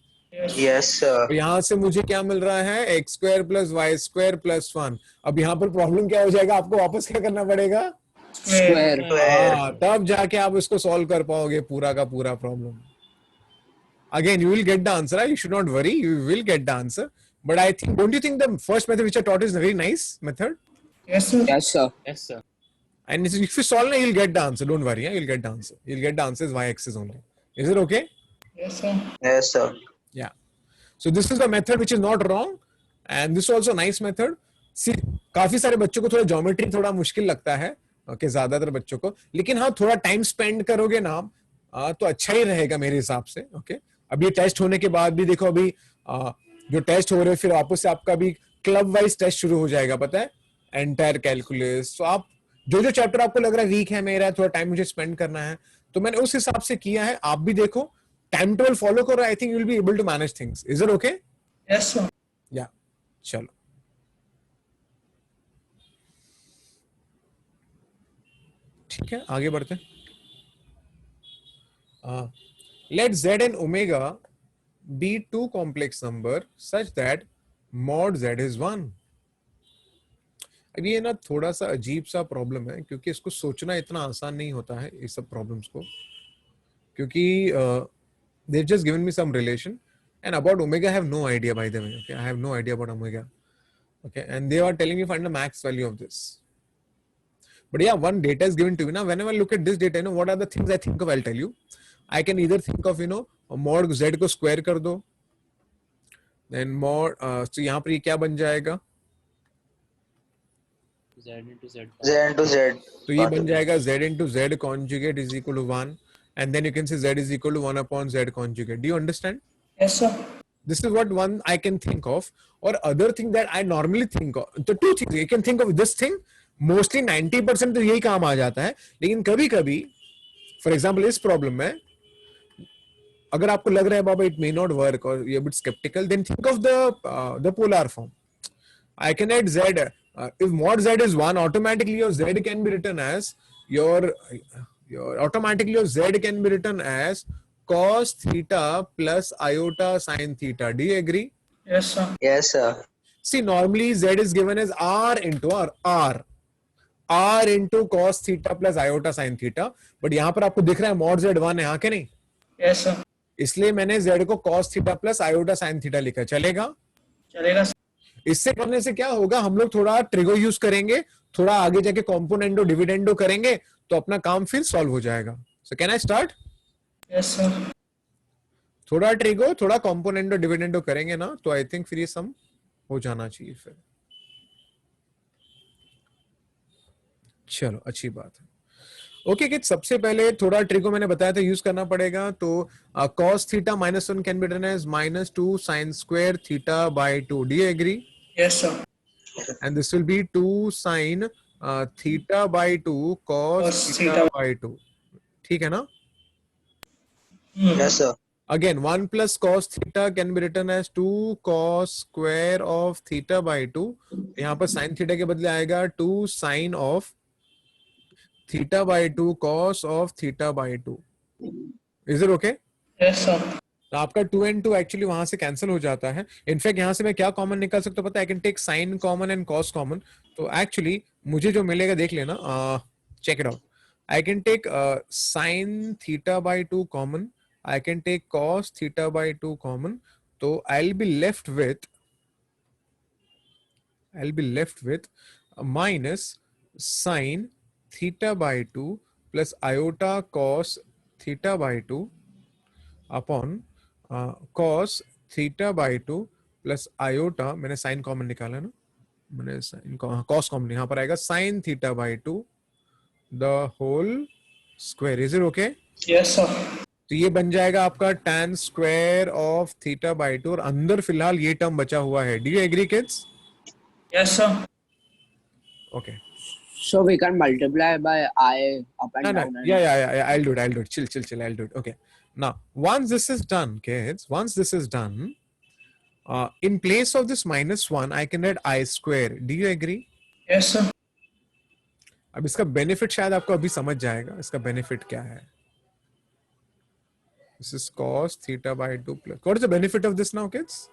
Yes, sir. तो यहाँ से मुझे क्या मिल रहा है, x square plus y square plus 1। अब यहाँ पर प्रॉब्लम क्या हो जाएगा, आपको वापस क्या करना पड़ेगा, Square. तब जाके आप इसको सॉल्व कर पाओगे पूरा का पूरा problem. Again, you will get the answer. You should not worry. You will get the answer. But I think, don't you think the first method which I taught is a very nice method? Yes, sir. Yes, sir. Yes, sir. And if you solve it, you'll get the answer. Don't worry. You'll get the answer. You'll get the answer is y-axis only. Is it okay? Yes, sir. Yes, sir. Yeah. So this is the method which is not wrong. And this is also a nice method. See, काफी सारे बच्चों को थोड़ा geometry थोड़ा मुश्किल लगता है, okay, ज्यादातर बच्चों को, लेकिन हाँ थोड़ा टाइम स्पेंड करोगे ना तो अच्छा ही रहेगा मेरे हिसाब से, ओके। अब ये टेस्ट होने के बाद भी देखो, अभी जो टेस्ट हो रहे हैं, फिर वापस से आपका भी क्लब वाइज टेस्ट शुरू हो जाएगा, पता है, एंटायर कैलकुलस। तो आप जो चैप्टर आपको लग रहा है वीक है मेरा, थोड़ा टाइम मुझे स्पेंड करना है, तो मैंने उस हिसाब से किया है। आप भी देखो, टाइम टेबल फॉलो करो, I think you will be able to manage things. Is it okay? Yes, sir. या चलो, ठीक है, आगे बढ़ते हैं। Let z and omega be two complex number such that mod z is 1। अब ये ना थोड़ा सा अजीब सा प्रॉब्लम है, क्योंकि इसको सोचना इतना आसान नहीं होता है इस सब प्रॉब्लम्स को, क्योंकि they've just given me some relation and about omega I have no idea, by the way, okay, I have no idea about omega, okay, and they are telling me find the max value of this. But yeah, one data is given to me. Now, whenever I look at this data, you know, what are the things I think of? I'll tell you. I can either think of, you know, mod z को square कर दो, then mod, so यहाँ पर ये क्या बन जाएगा, Z into Z. Z into Z. तो ये बन जाएगा z into z conjugate is equal to 1, and then you can say z is equal to 1 upon z conjugate. Do you understand? Yes, sir. This is what one I can think of. Or other thing that I normally think of, the two things you can think of this thing. Mostly 90% तो यही काम आ जाता है, लेकिन कभी कभी for example इस problem में अगर आपको लग रहा है बाबा इट मे नॉट वर्क और you are bit sceptical, then think of the polar form. I can add z, if mod z is 1, automatically your z can be written as automatically your z can be written as cos theta plus iota sin theta. Do you agree? Yes, sir. Yes, sir. See, normally z is given as r into r into cos theta plus iota sin theta, but यहाँ पर आपको दिख रहा है mod z 1 है, हाँ के नहीं? Yes, sir. इसलिए मैंने z को cos theta plus iota sin theta लिखा। चलेगा? चलेगा, sir. इससे करने से क्या होगा, हम लोग थोड़ा ट्रिगो यूज करेंगे, थोड़ा आगे जाके कॉम्पोनेंडो डिविडेंडो करेंगे, तो अपना काम फिर सॉल्व हो जाएगा। So can I start? Yes, sir. थोड़ा ट्रिगो, थोड़ा कॉम्पोनेंडो डिविडेंडो करेंगे ना, तो आई थिंक फिर ये सम हो जाना चाहिए फिर। चलो, अच्छी बात है। ओके किड्स, सबसे पहले थोड़ा ट्रिको मैंने बताया था यूज करना पड़ेगा, तो cos theta minus 1 can be written as -2 sin square theta by 2. Do you agree? Yes, sir. And this will be 2 sin theta by 2 cos Cos theta theta. by 2. ठीक है ना? Yes, sir. Again, 1 plus cos theta can be written as 2 cos square of theta by 2. यहाँ पर sin theta के बदले आएगा 2 sin of theta by 2 cos of theta by 2. Is it okay? Yes, sir. तो आपका 2 and 2 एक्चुअली वहां से cancel हो जाता है। इनफैक्ट यहाँ से मैं क्या कॉमन निकाल सकता हूँ पता है? I can take sine common and cos common. तो एक्चुअली मुझे जो मिलेगा देख लेना, check it out. I can take sine theta by 2 common, I can take cos theta by 2 common, तो I will be left with minus sine theta by 2 plus iota cos theta by 2 upon cos theta by 2 plus iota, मैंने sin common निकाला ना, मैंने sin cos common, यहाँ पर आएगा sin theta by 2 the whole square. Is it okay? Yes, sir. तो ये बन जाएगा आपका tan square of theta by 2 और अंदर फिलहाल ये टर्म बचा हुआ है। Do you agree kids? Yes, sir. Okay. So we can multiply by I up and No, down. yeah. I'll do it. Chill. I'll do it. Okay. Now, once this is done, kids, in place of this -1, I can add I square. Do you agree? Yes, sir. अब इसका benefit शायद आपको अभी समझ जाएगा, इसका benefit क्या है। This is cos theta by 2 plus. What is the benefit of this now, kids?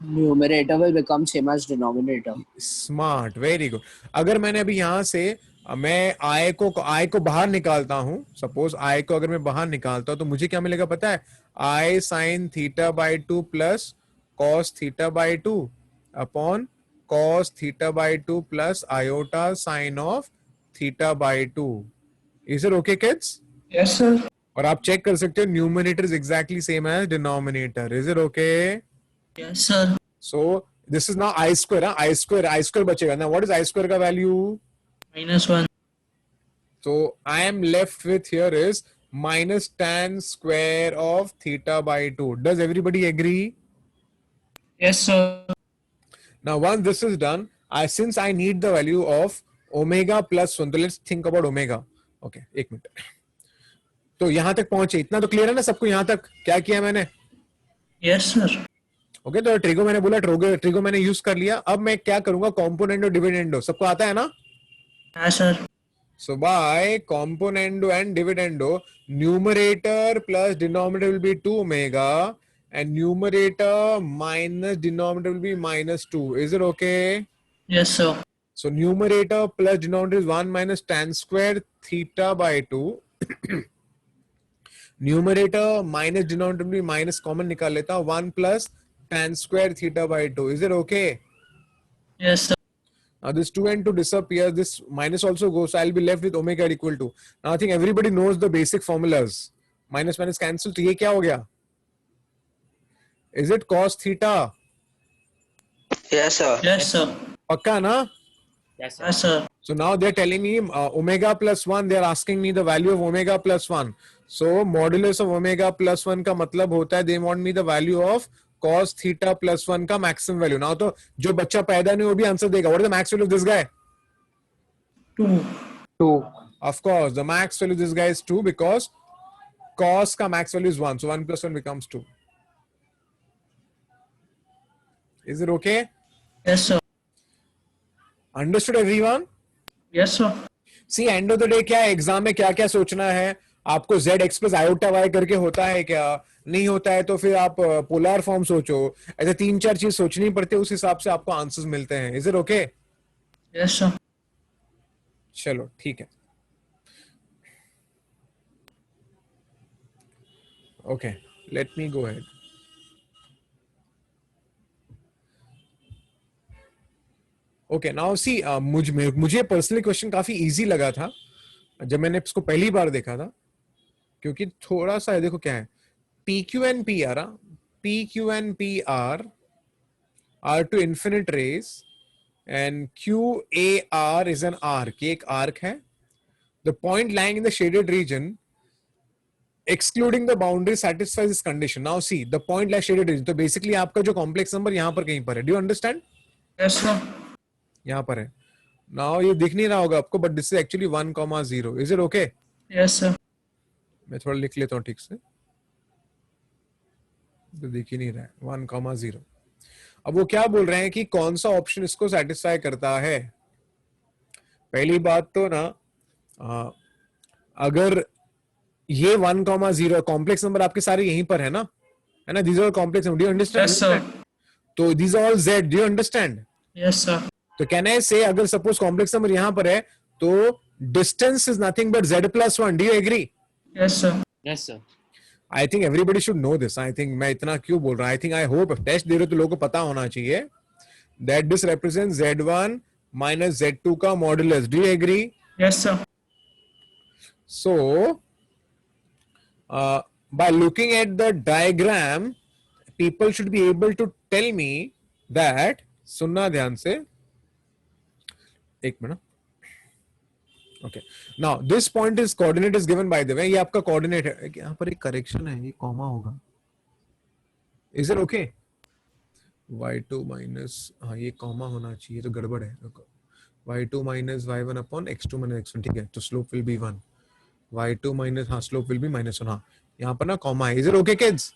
Numerator will become same as denominator. Smart, very good. अगर मैंने अभी यहाँ से मैं I को बाहर निकालता हूँ, suppose I को अगर मैं बाहर निकालता हूँ तो मुझे क्या मिलेगा पता है? I sin theta by 2 plus cos theta by 2 upon cos theta by 2 plus iota sin of theta by 2. Is it okay, kids? Yes, sir. और आप चेक कर सकते हो numerator is exactly same as denominator. Is it okay? Yes, sir. So this is now I square. I square बचेगा. Now what is I square का value? -1. So I am left with here is minus tan square of theta by 2. Does everybody agree? Yes, sir. Now once this is done, since I need the value of omega plus 1, so let's think about omega. Okay, एक minute. तो यहां तक पहुंचे, इतना तो clear है ना सबको? यहां तक क्या किया मैंने? Yes, sir. ओके तो ट्रिगो मैंने बोला, ट्रिगो मैंने यूज कर लिया. अब मैं क्या करूंगा? कॉम्पोनेंडो डिविडेंडो सबको आता है ना? Yes, sir. So by componendo and dividendo, numerator plus denominator will be 2 omega and numerator minus denominator will be minus 2. Is it okay? Yes, sir. So numerator plus denominator is 1 minus tan square theta by 2. Numerator minus denominator will be minus, common निकाल लेता हूं, 1 plus tan square theta by 2. Is it okay? Yes, sir. Now this 2 and 2 disappears, this minus also goes, so I'll be left with omega equal to. Now I think everybody knows the basic formulas. Minus minus cancel, तो ये क्या हो गया? Is it cos theta? Yes, sir. Yes, sir. पक्का ना? Yes, sir. Yes, sir. So now they're telling me omega plus 1, they're asking me the value of omega plus 1. So modulus of omega plus 1 का मतलब होता है, they want me the value of cos theta plus 1 का maximum value. Now तो जो बच्चा पैदा नहीं वो भी आंसर देगा. What is the max value of this guy? 2. 2. Of course, the max value of this guy is 2 because cos ka max value is 1. So 1 plus 1 becomes 2. Is it okay? Yes, sir. Understood everyone? Yes, sir. See, end of the day क्या है, exam में क्या क्या सोचना है आपको? zx plus iota y करके होता है क्या? नहीं होता है तो फिर आप पोलर फॉर्म सोचो. ऐसे 3-4 चीज सोचनी पड़ती है, उस हिसाब से आपको आंसर्स मिलते हैं. Is it okay? Yes, sir. चलो ठीक है. Okay, late me go ahead. Okay now see, मुझे पर्सनली क्वेश्चन काफी इजी लगा था जब मैंने इसको पहली बार देखा था, क्योंकि थोड़ा सा देखो क्या है, PQ and PR, PQ and PR are to infinite rays and QAR is an arc. एक arc है. The point lying in the shaded region excluding the boundary satisfies this condition. Now see, the point lies shaded region. तो basically आपका जो complex number यहाँ पर कहीं पर है. Do you understand? Yes, sir. यहाँ पर है. Now ये दिख नहीं रहा होगा आपको, but this is actually 1,0. Is it okay? Yes, sir. मैं थोड़ा लिख लेता हूँ ठीक से, तो दिख ही नहीं रहा है. 1,0. अब वो क्या बोल रहे हैं कि कौन सा ऑप्शन इसको सेटिस्फाई करता है. पहली बात तो ना, अगर ये 1,0 कॉम्प्लेक्स नंबर आपके सारे यहीं पर है ना, है ना? These are complex number. Do you understand? Yes, sir. तो these are all z. Do you understand? Yes, sir. तो कैन आई से, अगर सपोज कॉम्प्लेक्स नंबर यहां पर है तो distance is nothing but z plus 1. Do you agree? Yes, sir. Yes, sir. I think everybody should know this. I think मैं इतना क्यों बोल रहा हूँ? I think I hope test दे रहे हो तो लोगों को पता होना चाहिए that this represents Z1 minus Z2 का modulus. Do you agree? Yes, sir. So, by looking at the diagram, people should be able to tell me that, सुनना ध्यान से, एक minute. Okay. Now this point is coordinate is given by the way. ये आपका coordinate है. यहाँ पर एक correction है, ये comma होगा. Is it okay? y2 minus, हाँ ये comma होना चाहिए, तो गड़बड़ है. y2 minus y1 upon x2 minus x1. ठीक है, तो slope will be 1. y2 minus, हाँ slope will be -1. हाँ यहाँ पर ना comma है. Is it okay, kids?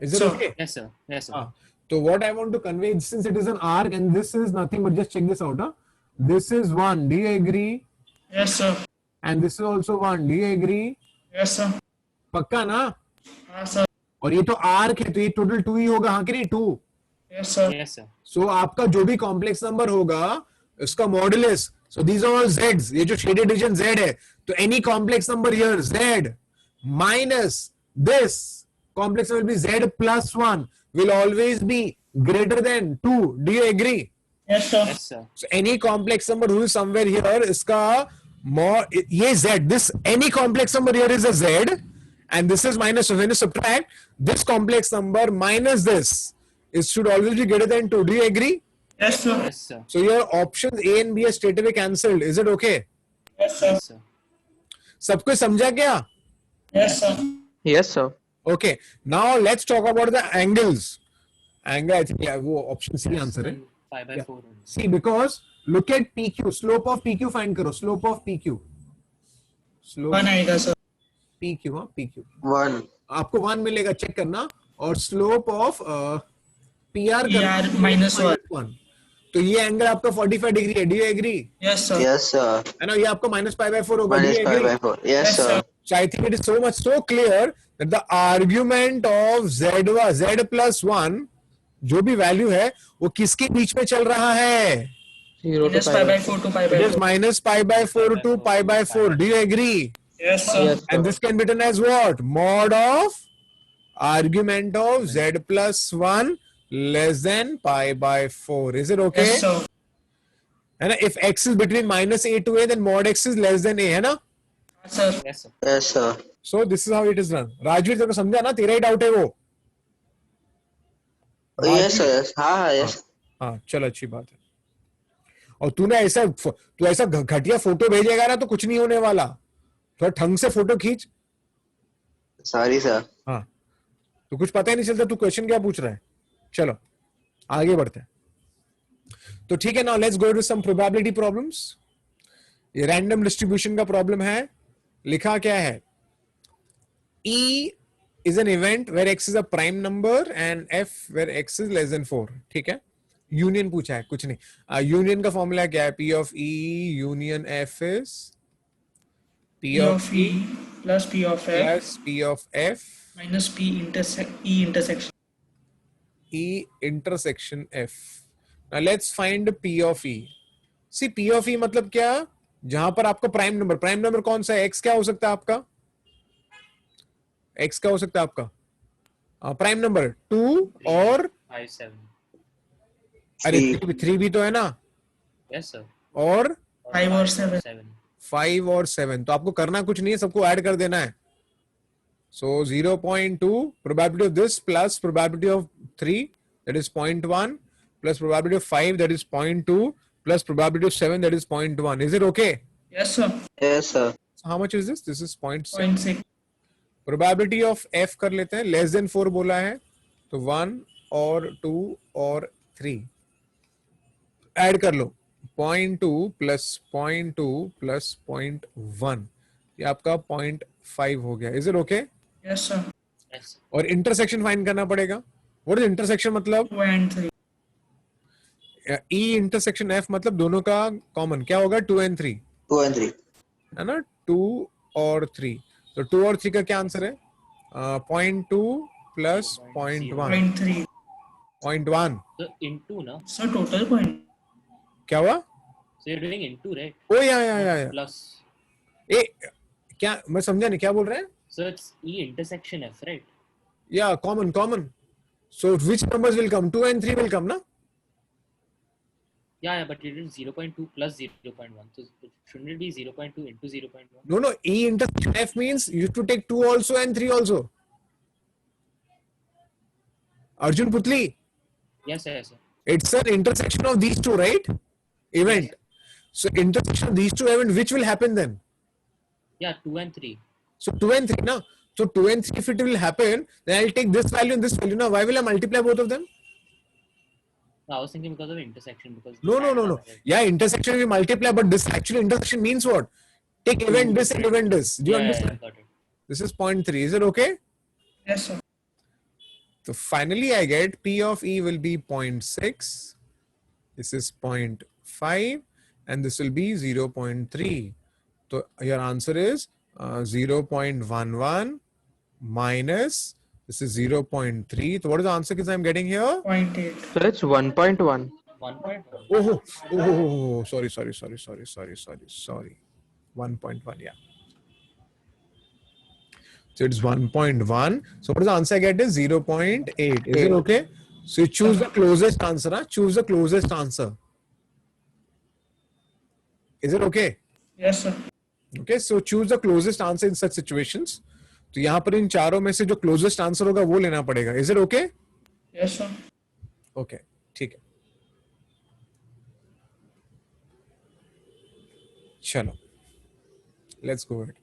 Is it Sir. okay? Yes, sir. Yes, sir. हाँ. So what I want to convey, since it is an arc and this is nothing but, just check this out. This is 1. Do you agree? Yes, sir. and this is also 1. Do you agree? Yes, sir. पक्का ना? हाँ, sir. और ये तो arc है, तो ये total 2 ही होगा, हाँ कि नहीं? 2. Yes, sir. Yes, sir. सो आपका जो भी कॉम्प्लेक्स नंबर होगा उसका modulus, so these are all जेड्स, ये जो शेडेड रीजन जेड है, तो any complex number here z minus this complex number will be z plus 1 will always be greater than 2. Do you agree? Yes, sir. Yes, sir. So any complex number who is somewhere here, इसका ये z, this any complex number here is a z, and this is minus. So when you subtract this complex number minus this, it should always be greater than 2. Do you agree? Yes, sir. Yes, sir. So your options A and B are straight away cancelled. Is it okay? Yes, sir. Yes, sir. सबको समझा क्या? Yes, sir. Yes, sir. Okay. Now let's talk about the angles. Angle, I think yeah, वो option C answer है. 5/4 only. See, because look at PQ, slope of PQ find करो, slope of PQ. Slope 1 आएगा, sir. PQ, हाँ PQ. 1. आपको 1 मिलेगा, check करना. और slope of PR PR minus 1. तो ये एंगल आपका 45 डिग्री है. Do you agree? Yes, sir. Yes, sir. है ना? ये आपका -π/4 होगा. Minus Do you pi agree? by 4. Yes, sir. So I think it is so much so clear that the argument of z plus 1 जो भी value है वो किसके बीच में चल रहा है? 0 to Minus pi pi by 4 to pi by It is 4. -π/4 to π/4. Do you agree? Yes, sir. Yes, And this can be written as what? Mod of argument of z plus 1 less than π/4. Is it okay? Yes, sir. है ना? If x is between -a to a, then mod x is less than a, है ना? Yes, sir. Yes, sir. Yes, sir. So this is how it is done. Rajveer तेरे को समझा ना? तेरा ही doubt है वो. Yes, sir. Yes. हाँ, yes. हाँ, चल अच्छी बात है. और तू ऐसा घटिया फोटो भेजेगा ना तो कुछ नहीं होने वाला. थोड़ा ढंग से फोटो खींच. Sorry, sir. हाँ, तो कुछ पता ही नहीं चलता तू क्वेश्चन क्या पूछ रहा है. चलो आगे बढ़ते हैं. तो ठीक है. Now let's go to some probability problems. ये रैंडम डिस्ट्रीब्यूशन का प्रॉब्लम है. लिखा क्या है? E is an event where x is a prime number and f where x is less than 4. ठीक है. यूनियन पूछा है, कुछ नहीं. यूनियन का फॉर्मूला क्या है? P of E union f is P P of E plus P of F plus P of f minus E intersection. E intersection f. Now let's find P of E. See, P of E मतलब क्या? जहां पर आपका prime number कौन सा है? x क्या हो सकता है आपका? x क्या हो सकता है आपका? प्राइम नंबर 2 और 5, 7. अरे 3 भी तो है ना? Yes, sir. और 5 और 7. 7. 5 और 7. तो आपको करना कुछ नहीं है, सबको ऐड कर देना है. So 0.2 probability of this plus probability of 3 that is 0.1 plus probability of 5 that is 0.2 plus probability of 7 that is 0.1. Is it okay? Yes, sir. Yes, sir. So how much is this? This is 0.6. 0.6. Probability of f कर लेते हैं. Less than 4 बोला है तो 1 और 2 और 3 add कर लो. 0.2 plus 0.2 plus 0.1 ये आपका 0.5 हो गया. Is it okay? Yes, sir. Yes, sir. और इंटरसेक्शन फाइंड करना पड़ेगा. What is इंटरसेक्शन मतलब? 2 and 3. E इंटरसेक्शन F मतलब दोनों का कॉमन क्या होगा? 2 and 3 2 and 3. है ना? 2 और 3. तो 2 और 3 का क्या आंसर है? 0.2 plus 0.1. 0.3. 0.1 So into, no? So total point. क्या हुआ? So you're doing into, right? ओ या Plus. ए क्या मैं समझा नहीं क्या बोल रहे हैं? So it's E intersection F, right? या common. So which numbers will come? 2 and 3 will come ना? Yeah, but you did 0.2 plus 0.1. So shouldn't it be 0.2 into 0.1? No. E intersection F means you have to take 2 also and 3 also. Arjun Putli, Yes, sir. Yes, sir. it's an intersection of these two, right? Event. So intersection of these two events, which will happen then? Yeah, 2 and 3. So 2 and 3 now. So 2 and 3 if it will happen, then I'll take this value and this value. Now why will I multiply both of them? No, I was thinking because of intersection. Because No. Yeah, intersection we multiply, but this actually intersection means what? Take event this and event this. Do you Yeah, understand? got it. This is 0.3. Is it okay? Yes, sir. So finally I get P of E will be So your answer is 0.11 minus this is 0.3. So what is the answer kids I'm getting here? 0.8. So it's 1.1. 1.1. Oh, sorry. 1.1, yeah. So it's 1.1. So what is the answer I get is 0.8. Is it okay? So you choose the closest answer. Huh? Choose the closest answer. Is it okay? Yes, sir. Okay, so choose the closest answer in such situations. तो यहाँ पर इन चारों में से जो closest answer होगा वो लेना पड़ेगा. Is it okay? Yes, sir. Okay, ठीक है. चलो, let's go ahead.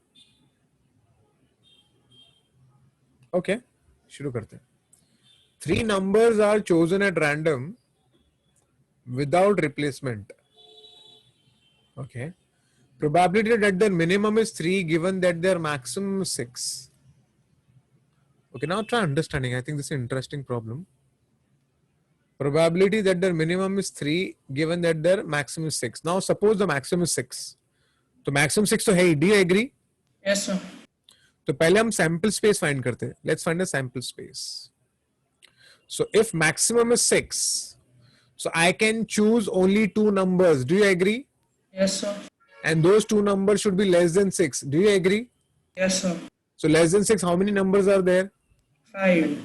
Okay, शुरू करते हैं. 3 numbers are chosen at random without replacement. Okay. Probability that their minimum is 3 given that their maximum is 6. Okay, now try understanding. I think this is an interesting problem. Probability that their minimum is 3 given that their maximum is 6. Now suppose the maximum is 6. So maximum 6 तो है ही. Do you agree? Yes, sir. तो पहले हम sample space find करते हैं. Let's find a sample space. So if maximum is 6, so I can choose only 2 numbers. Do you agree? Yes, sir. And those 2 numbers should be less than 6. Do you agree? Yes, sir. So less than 6, how many numbers are there? 5.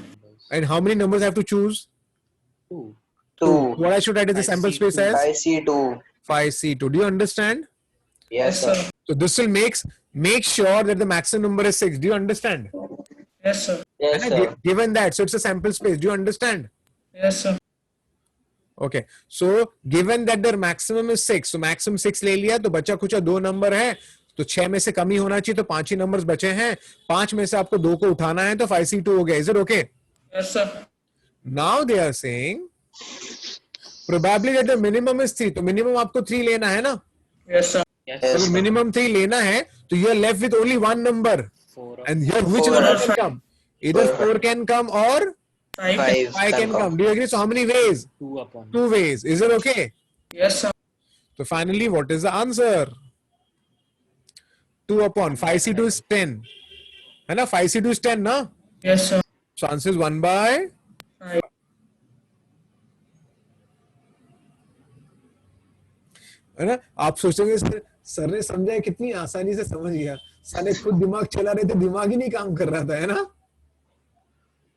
And how many numbers I have to choose? 2. 2. What I should write as the sample space as? 5C2. 5C2. Do you understand? Yes, sir. So this will make sure that the maximum number is 6. Do you understand? Yes, sir. Yes, sir. Given that, so it's a sample space. Do you understand? Yes, sir. Okay. So given that their maximum is 6, so maximum 6 ले लिया तो बचा कुछ 2 number है तो 6 में से कम ही होना चाहिए तो 5 ही नंबर्स बचे हैं 5 में से आपको 2 को उठाना है तो 5C2 हो गया. Is it okay? Yes, sir. Now they are saying probability that the minimum is 3 तो minimum आपको 3 लेना है ना. Yes, sir. Yes. Yes. अगर minimum 3 लेना है तो you are left with only one number 4. and here which 4 number or can 5. come? Either 4 can come or 5. 5 5 can come. Do you agree? So how many ways? 2 upon 2 ways. Is it okay? Yes, sir. So finally, what is the answer? 2 upon 5C2 is 10. है ना? 5C2 is 10, na? Yes, sir. So answer is 1 by 5. है ना? आप सोचेंगे sir ने समझा है कितनी आसानी से समझ गया. सर ने खुद दिमाग चला रहे थे दिमाग ही नहीं काम कर रहा था है ना?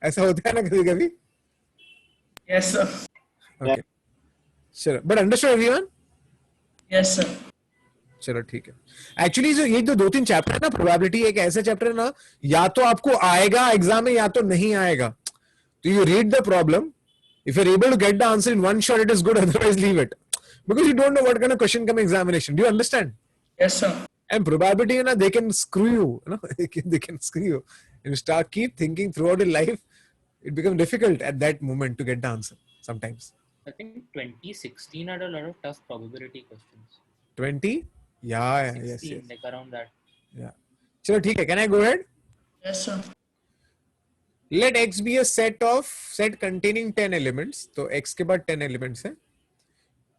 ऐसा होता है ना कभी-कभी? Yes, sir. Okay. Sure. But understood everyone? Yes, sir. चलो ठीक है. एक्चुअली जो ये जो 2-3 चैप्टर है ना प्रोबेबिलिटी एक ऐसा चैप्टर है ना या तो आपको आएगा एग्जाम में या तो नहीं आएगा. तो you read the problem. If you are able to get the answer in one shot it is good otherwise leave it because you don't know what kind of question come examination. Do you understand? Yes, sir. And probability you know they can screw you, they can screw you. And you start keep thinking throughout your life it becomes difficult at that moment to get the answer sometimes. I think 2016 had a lot of tough probability questions. 20? Yeah, 16, yes. like around that. Yeah. चलो ठीक है. Can I go ahead? Yes, sir. Let X be a set containing 10 elements. तो X के बाद 10 elements है.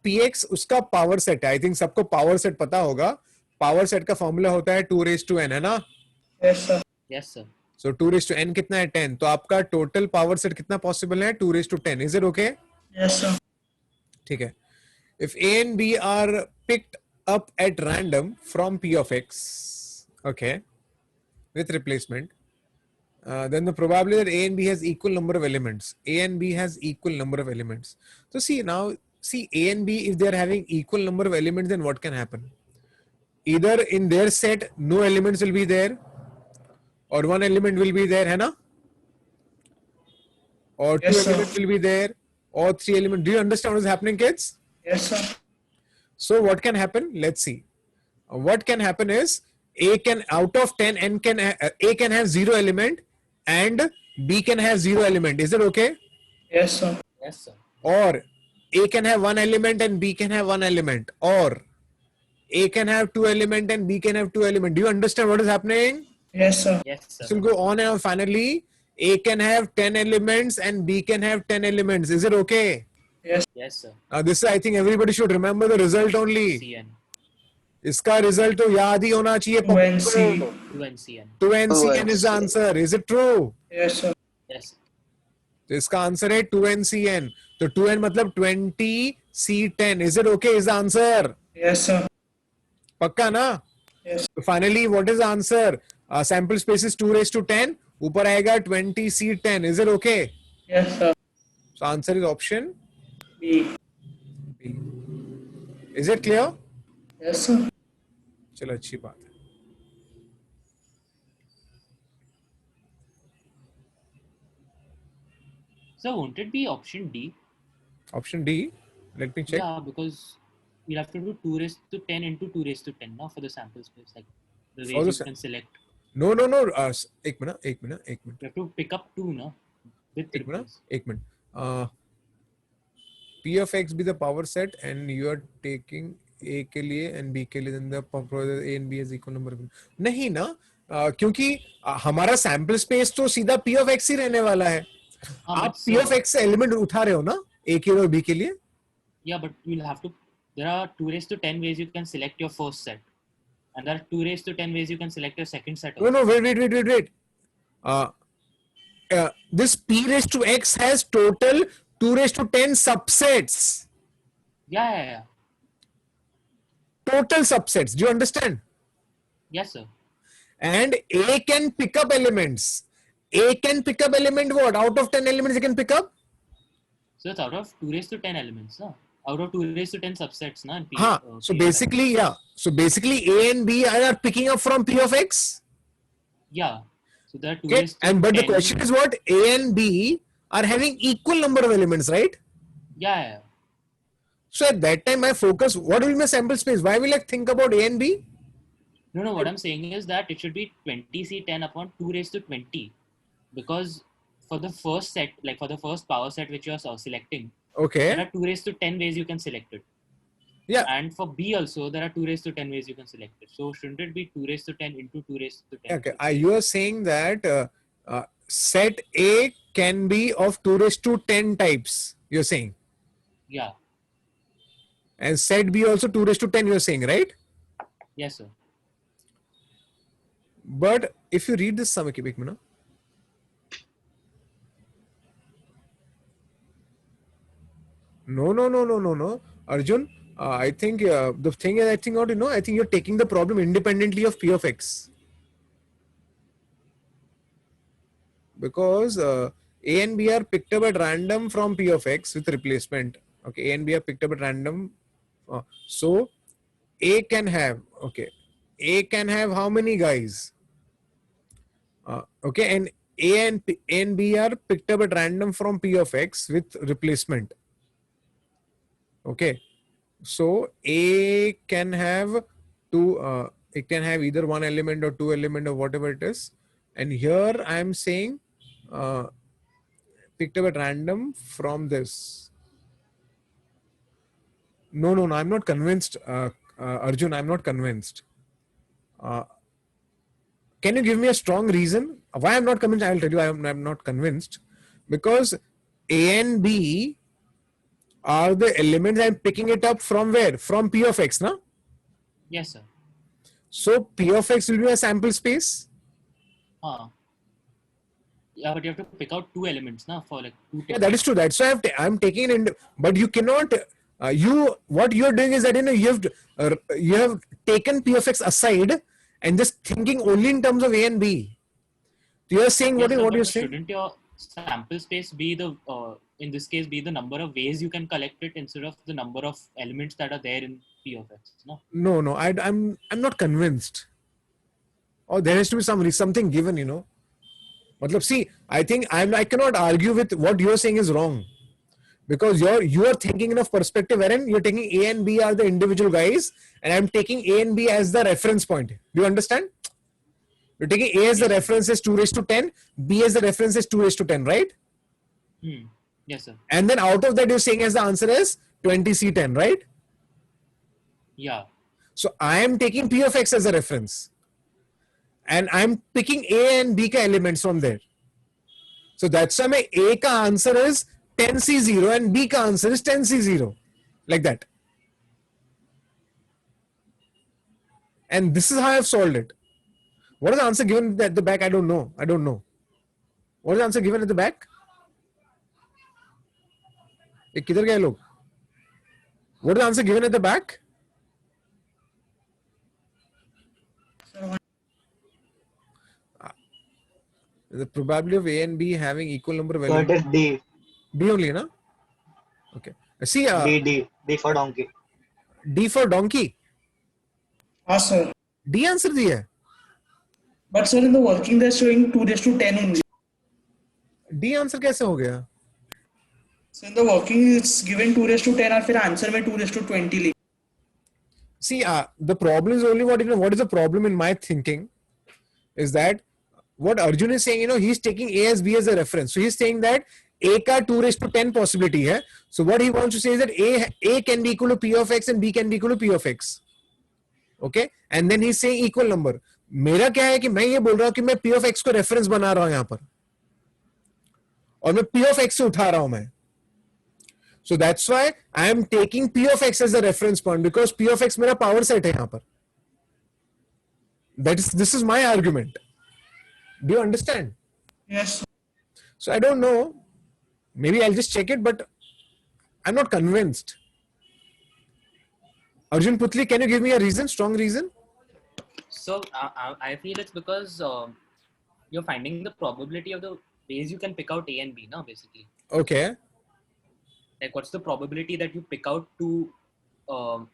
PX उसका power set है. I think सबको पावर सेट पता होगा. पावर सेट का फॉर्मूला होता है 2 raised to n है ना. Yes, sir. Yes, sir. So 2 raised to n कितना है 10. तो आपका टोटल पावर सेट कितना पॉसिबल है 2 raised to 10. Is it okay? Yes, sir. ठीक है. If A and B are picked up at random from P of X, okay, with replacement, then the probability that A and B has equal number of elements. A and B has equal number of elements. So see A and B, if they are having equal number of elements, then what can happen? Either in their set, no elements will be there, or one element will be there, है ना? Or two Yes, sir. elements will be there, or 3 elements. Do you understand what is happening, kids? Yes, sir. So what can happen? Let's see. What can happen is A can out of 10 n can A can have 0 element and B can have 0 element. Is it okay? Yes, sir. Yes, sir. Or A can have 1 element and B can have 1 element. Or A can have 2 element and B can have 2 element. Do you understand what is happening? Yes, sir. Yes, sir. This will go on and on. Finally, A can have 10 elements and B can have 10 elements. Is it okay? Yes, sir. This I think everybody should remember the result only. CN. इसका result तो याद ही होना चाहिए. 2NC. 2NCN. 2NCN is the 2NCN. answer. Is it true? Yes, sir. Yes. तो इसका answer है 2NCN. तो 2N मतलब 20C10. Is it okay? Is the answer? Yes, sir. पक्का ना? Yes. So finally, what is the answer? Sample space is 2 raised to 10. ऊपर आएगा 20C10. Is it okay? Yes, sir. So answer is option B. B. Is it clear? Yes, sir. चलो अच्छी बात है. So won't it be option D? Option D. Let me check. Yeah, because we'll have to do 2 raised to 10 into 2 raised to 10 now for the sample space, like the For ways the you can select. No. एक minute. You have to pick up 2 now with एक minute. triples. P of X be the power set and you are taking A के लिए and B के लिए, then the provided A and B is equal number. नहीं ना, क्योंकि हमारा sample space तो सीधा P of X ही रहने वाला है. हाँ, आप but P of X से एलिमेंट उठा रहे हो ना A के लिए और B के लिए. Yeah, but we'll have to. There are 2 raised to 10 ways you can select your first set, and there are 2 raised to 10 ways you can select your second set. No, wait. This P raised to X has total 2 raised to 10 subsets. Yeah. Total subsets. Do you understand? Yes, sir. And A can pick up elements. A can pick up element what? Out of 10 elements, it can pick up? So it's out of 2 raised to 10 elements, no? Out of 2 raised to 10 subsets, na? P, So P basically, yeah. So basically, A and B are picking up from P of X. Yeah. So there are 2 Okay. raised to But the 10. question is what? A and B are having equal number of elements, right? Yeah. So at that time, my focus, what will be my sample space? Why will I think about A and B? No, what I'm saying is that it should be 20C10 upon 2 raised to 20. Because for the first set, like for the first power set which you're selecting, Okay. there are 2 raised to 10 ways you can select it. Yeah. And for B also, there are 2 raised to 10 ways you can select it. So shouldn't it be 2 raised to 10 into 2 raised to 10? Okay. You are saying that set A can be of 2 raised to 10 types, you're saying. Yeah. And set B also 2 raised to 10, you're saying, right? Yes, sir. But if you read this sum, एक minute. No. Arjun, I think the thing is, I think you're taking the problem independently of P of X. Because A and B are picked up at random from P of X with replacement. Okay, A and B are picked up at random. So A can have how many guys? Okay, and A and B are picked up at random from P of X with replacement. Okay, so A can have it can have either one element or two element or whatever it is. And here I am saying picked up at random from this. No, I'm not convinced. Arjun, I'm not convinced. Can you give me a strong reason why I'm not convinced? I'll tell you I'm not convinced. Because A and B are the elements I'm picking it up from where? From P of X, na? Yes, sir. So P of X will be a sample space. Yeah, but you have to pick out 2 elements, na, for like 2 Yeah, that is true. That's why I'm taking it in. But you cannot. What you're doing is that you have taken P of X aside and just thinking only in terms of A and B. You're saying Yes, sir, what but you're saying? shouldn't your sample space be the in this case be the number of ways you can collect it instead of the number of elements that are there in P of X? No. I'm not convinced. Or there has to be something given, Matlab, see, I think I cannot argue with what you're saying is wrong. Because you are thinking in a perspective wherein you're taking A and B are the individual guys, and I'm taking A and B as the reference point. Do you understand? You're taking A as the reference is 2 raised to 10, B as the reference is 2 raised to 10, right? Yes, sir. And then out of that, you're saying as the answer is 20C10, right? Yeah. So I am taking P of X as a reference. And I'm picking A and B ka elements from there. So that's why my A ka answer is 10C0 and B ka answer is 10C0. Like that. and this is how I've solved it. What is the answer given at the back? I don't know. What is the answer given at the back? किधर गए लोग? What is the answer given at the back? The probability of A and B having equal number of So it elements. is D. D only, na? Okay. See, D for donkey. D for donkey. हाँ sir. D answer दिया है. But sir, in the working they're showing 2 raised to 10 only. D answer कैसे हो गया? So in the working it's given 2 raised to 10 और फिर answer में 2 raised to 20 लिखा. See, the problem is only what is the problem in my thinking is that what Arjun is saying, he's taking A as B as a reference. So he's saying that A का 2 raised to 10 possibility है. So what he wants to say is that A can be equal to P of X and B can be equal to P of X. Okay? And then he's saying equal number. मेरा क्या है कि मैं ये बोल रहा हूँ कि मैं P of X को reference बना रहा हूँ यहाँ पर. और मैं P of X से उठा रहा हूँ मैं. So that's why I am taking P of X as a reference point because P of X मेरा power set है यहाँ पर. This is my argument. Do you understand? Yes. So I don't know. Maybe I'll just check it, but I'm not convinced. Arjun Putli, can you give me a reason, strong reason? So I feel it's because you're finding the probability of the ways you can pick out A and B, no, basically. Okay. Like what's the probability that you pick out two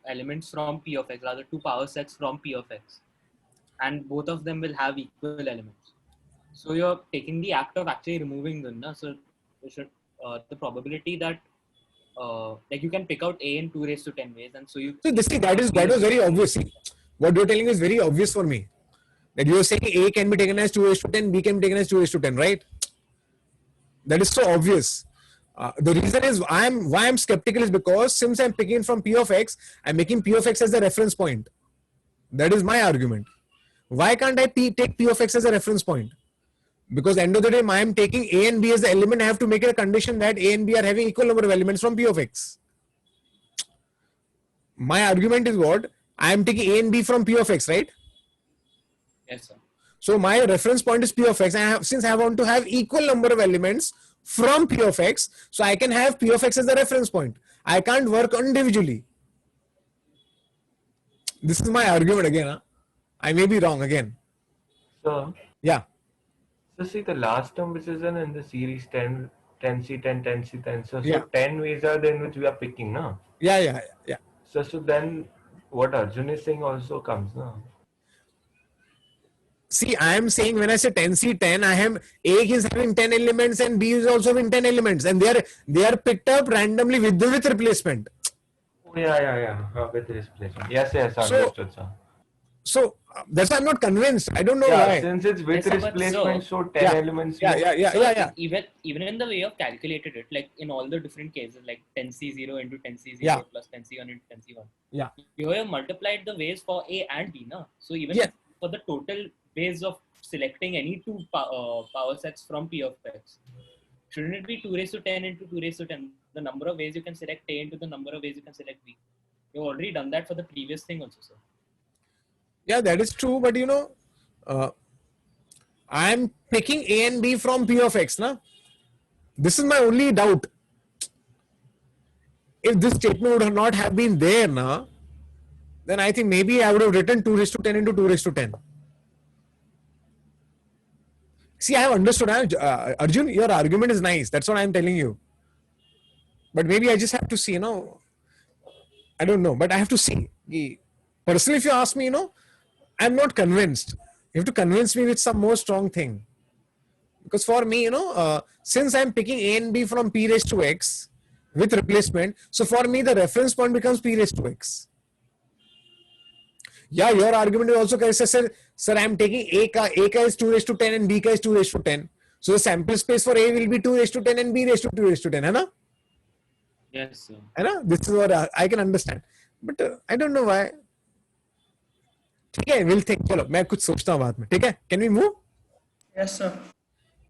elements from P of X, rather two power sets from P of X, and both of them will have equal elements. So you're taking the act of actually removing them, no? So you should, the probability that like you can pick out A in 2 raised to 10 ways, and so you. So that was very obvious. See, what you're telling is very obvious for me. That you're saying A can be taken as 2 raised to 10, B can be taken as 2 raised to 10, right? That is so obvious. The reason is why I'm skeptical is because since I'm picking from P of X, I'm making P of X as the reference point. That is my argument. Why can't I take P of X as a reference point? Because end of the day, I am taking A and B as the element. I have to make it a condition that A and B are having equal number of elements from P of X. My argument is what? I am taking A and B from P of X, right? Yes, sir. So my reference point is P of X. Since I want to have equal number of elements from P of X, so I can have P of X as the reference point. I can't work individually. This is my argument again. Huh? I may be wrong again. So, Yeah. so see the last term which is in the series 10, 10C, 10, 10C, 10. So, Yeah. 10 ways are there in which we are picking, no? Yeah. So then what Arjun is saying also comes, no? See, I am saying when I say 10C, 10, I am A is having 10 elements and B is also having 10 elements, and they are picked up randomly with replacement. Oh, yeah. With replacement. Yes, understood, sir. So that's why I'm not convinced. I don't know Yeah, why. since it's with Yes, sir, but replacement, so 10 Yeah. elements. Yeah. Even in the way of calculated it, like in all the different cases, like 10C0 into 10C0 Yeah. plus 10C1 into 10C1. Yeah. You have multiplied the ways for A and B, no? So even Yeah. for the total ways of selecting any two power sets from P of X, shouldn't it be 2 raised to 10 into 2 raised to 10? The number of ways you can select A into the number of ways you can select B. You've already done that for the previous thing also, sir. Yeah, that is true. But I'm picking A and B from P of X. Na? This is my only doubt. If this statement would not have been there, then I think maybe I would have written 2 raised to 10 into 2 raised to 10. See, I have understood. Arjun, your argument is nice. That's what I'm telling you. But maybe I just have to see, I don't know, but I have to see. Personally, if you ask me, I'm not convinced. You have to convince me with some more strong thing. Because for me, since I'm picking A and B from P raised to X with replacement, so for me, the reference point becomes P raised to X. Yeah, your argument is also correct, sir, I'm taking A ka is 2 raised to 10 and B ka is 2 raised to 10. So the sample space for A will be 2 raised to 10 and B raised to 2 raised to 10, है ना? Yes, sir. है ना? This is what I can understand. But I don't know why. ठीक है, we'll think. चलो, मैं कुछ सोचता हूँ बाद में. ठीक है? Can we move? Yes, sir.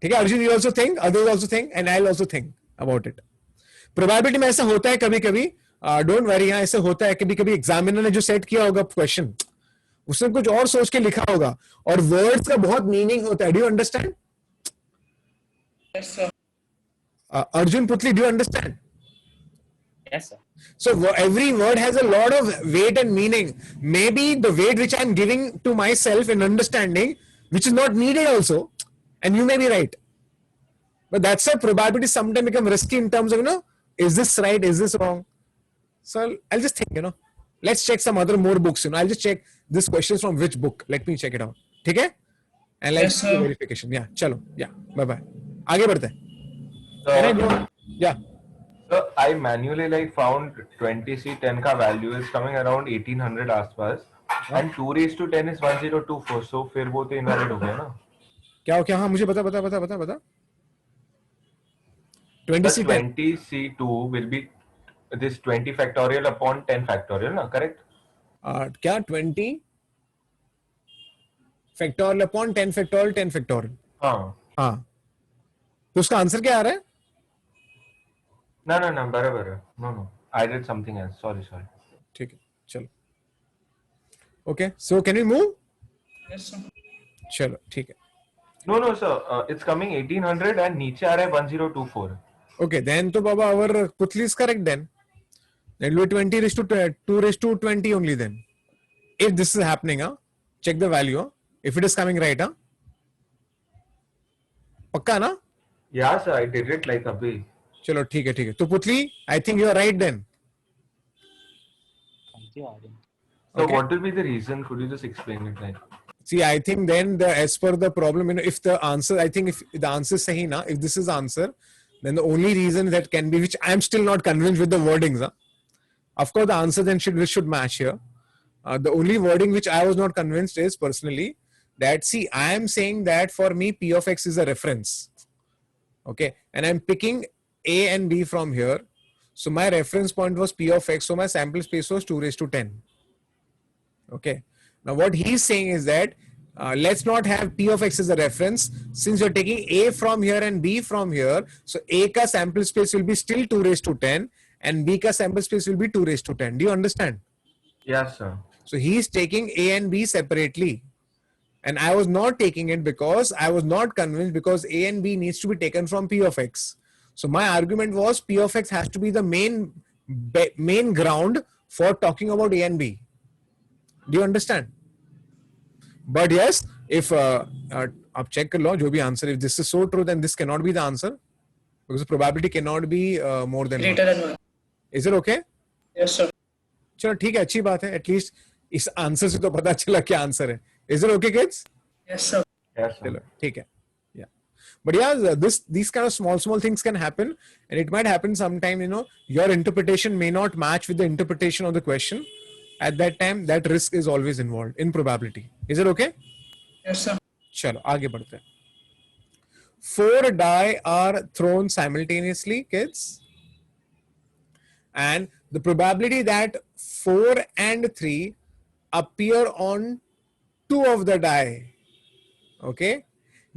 ठीक है, Arjun, you also think, others also think, and I'll also think about it. Probability में ऐसा होता है कभी-कभी. Don't worry, यहाँ ऐसा होता है कभी-कभी. एग्जामिनर ने जो सेट किया होगा क्वेश्चन, उसने कुछ और सोच के लिखा होगा, और वर्ड्स का बहुत मीनिंग होता है. Do you understand? Yes, sir. Arjun Putli, do you understand? Yes, sir. So every word has a lot of weight and meaning. Maybe the weight which I'm giving to myself in understanding, which is not needed also, and you may be right. But that's a probability sometimes become risky in terms of, is this right? Is this wrong? So I'll just think, let's check some other more books. I'll just check this question from which book. Let me check it out. Okay? And let's Yes, do sir. verification. Yeah, chalo. Yeah, bye bye. आगे बढ़ते हैं. So, Can I go? Yeah. so I manually found 20C10 का value is coming around 1800 आसपास, and 2 raised to 10 is 1024. So फिर वो तो invalid हो गया ना? क्या हो क्या? हाँ, मुझे बता. 20 But C 20C2 will be this 20 factorial upon 10 factorial, ना? Correct? क्या 20 फैक्टोरियल अपॉन 10 फैक्टोरियल 10 फैक्टोरियल. हाँ, तो उसका आंसर क्या आ रहा है? No, बराबर है. No, I did something else. Sorry. ठीक है, चलो. Okay, so can we move? Yes, sir. चलो, ठीक है. No, sir. It's coming 1800 and नीचे आ रहा है 1024. Okay, then तो बाबा our Putli is correct then. It will be 20 raised to 2 raised to 20 only then. If this is happening, check the value. If it is coming right, पक्का ना? Yeah, sir. I did it like अभी. चलो ठीक है. तो पुतली, I think you are right then. Thank you, Aryan. So Okay. what will be the reason? Could you just explain it like? See, I think then as per the problem, if the answer, I think if the answer is sahi na, if this is answer, then the only reason that can be, which I am still not convinced with the wordings. Of course, the answer then should match here. The only wording which I was not convinced is personally that, see, I am saying that for me, P of X is a reference. Okay. And I'm picking A and B from here. So my reference point was P of X. So my sample space was 2 raised to 10. Okay. Now what he's saying is that let's not have P of X as a reference, since you're taking A from here and B from here. So A ka sample space will be still 2 raised to 10 and B ka sample space will be 2 raised to 10. Do you understand? Yes, sir. So he's taking A and B separately. And I was not taking it because I was not convinced, because A and B needs to be taken from P of X. So my argument was P of X has to be the main ground for talking about A and B. Do you understand? But yes, if आप check कर लो जो भी answer, if this is so true, then this cannot be the answer, because the probability cannot be more than Greater 1. than 1. Is it okay? Yes, sir. चलो ठीक है, अच्छी बात है. At least इस आंसर से तो पता चला क्या आंसर है. Is it okay, kids? Yes, sir. Yes, sir. चलो ठीक है. Yeah. But yeah, these kind of small things can happen, and it might happen sometime. Your interpretation may not match with the interpretation of the question. At that time, that risk is always involved in probability. Is it okay? Yes, sir. चलो आगे बढ़ते हैं. 4 die are thrown simultaneously, kids, and the probability that 4 and 3 appear on 2 of the die, okay,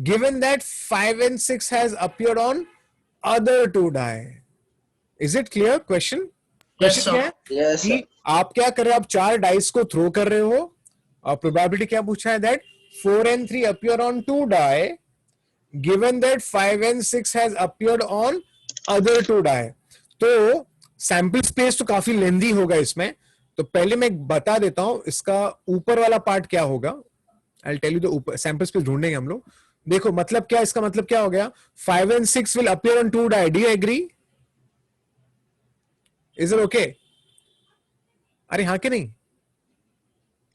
given that 5 and 6 has appeared on other 2 die. Is it clear? Question Yes, sir. क्या है? Yes, sir. कि आप क्या कर रहे हो? आप 4 dice को थ्रो कर रहे हो, और प्रोबेबिलिटी क्या पूछा है? That 4 and 3 appear on 2 die, given that 5 and 6 has appeared on other 2 die. तो सैंपल स्पेस तो काफी लेंदी होगा इसमें. तो पहले मैं बता देता हूं इसका ऊपर वाला पार्ट क्या होगा. I'll tell you the ऊपर सैंपल स्पेस ढूंढेंगे हम लोग. देखो मतलब क्या, इसका मतलब क्या हो गया? 5 and 6 will appear on 2 die. Do you agree? Is it okay? अरे हाँ कि नहीं?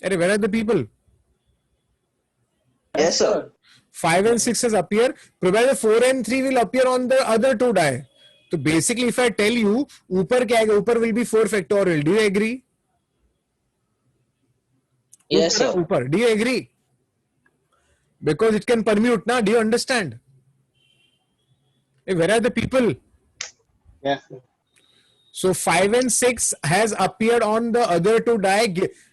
अरे where are the people? Yes, sir. 5 and 6 has appeared. Probably 4 and 3 will appear on the other 2 die. So basically, if I tell you, ऊपर क्या आएगा? ऊपर will be 4 factorial. Do you agree? Yes, sir. ऊपर. Do you agree? Because it can permute, na? Do you understand? Hey, where are the people? Yes. So 5 and 6 has appeared on the other 2 die.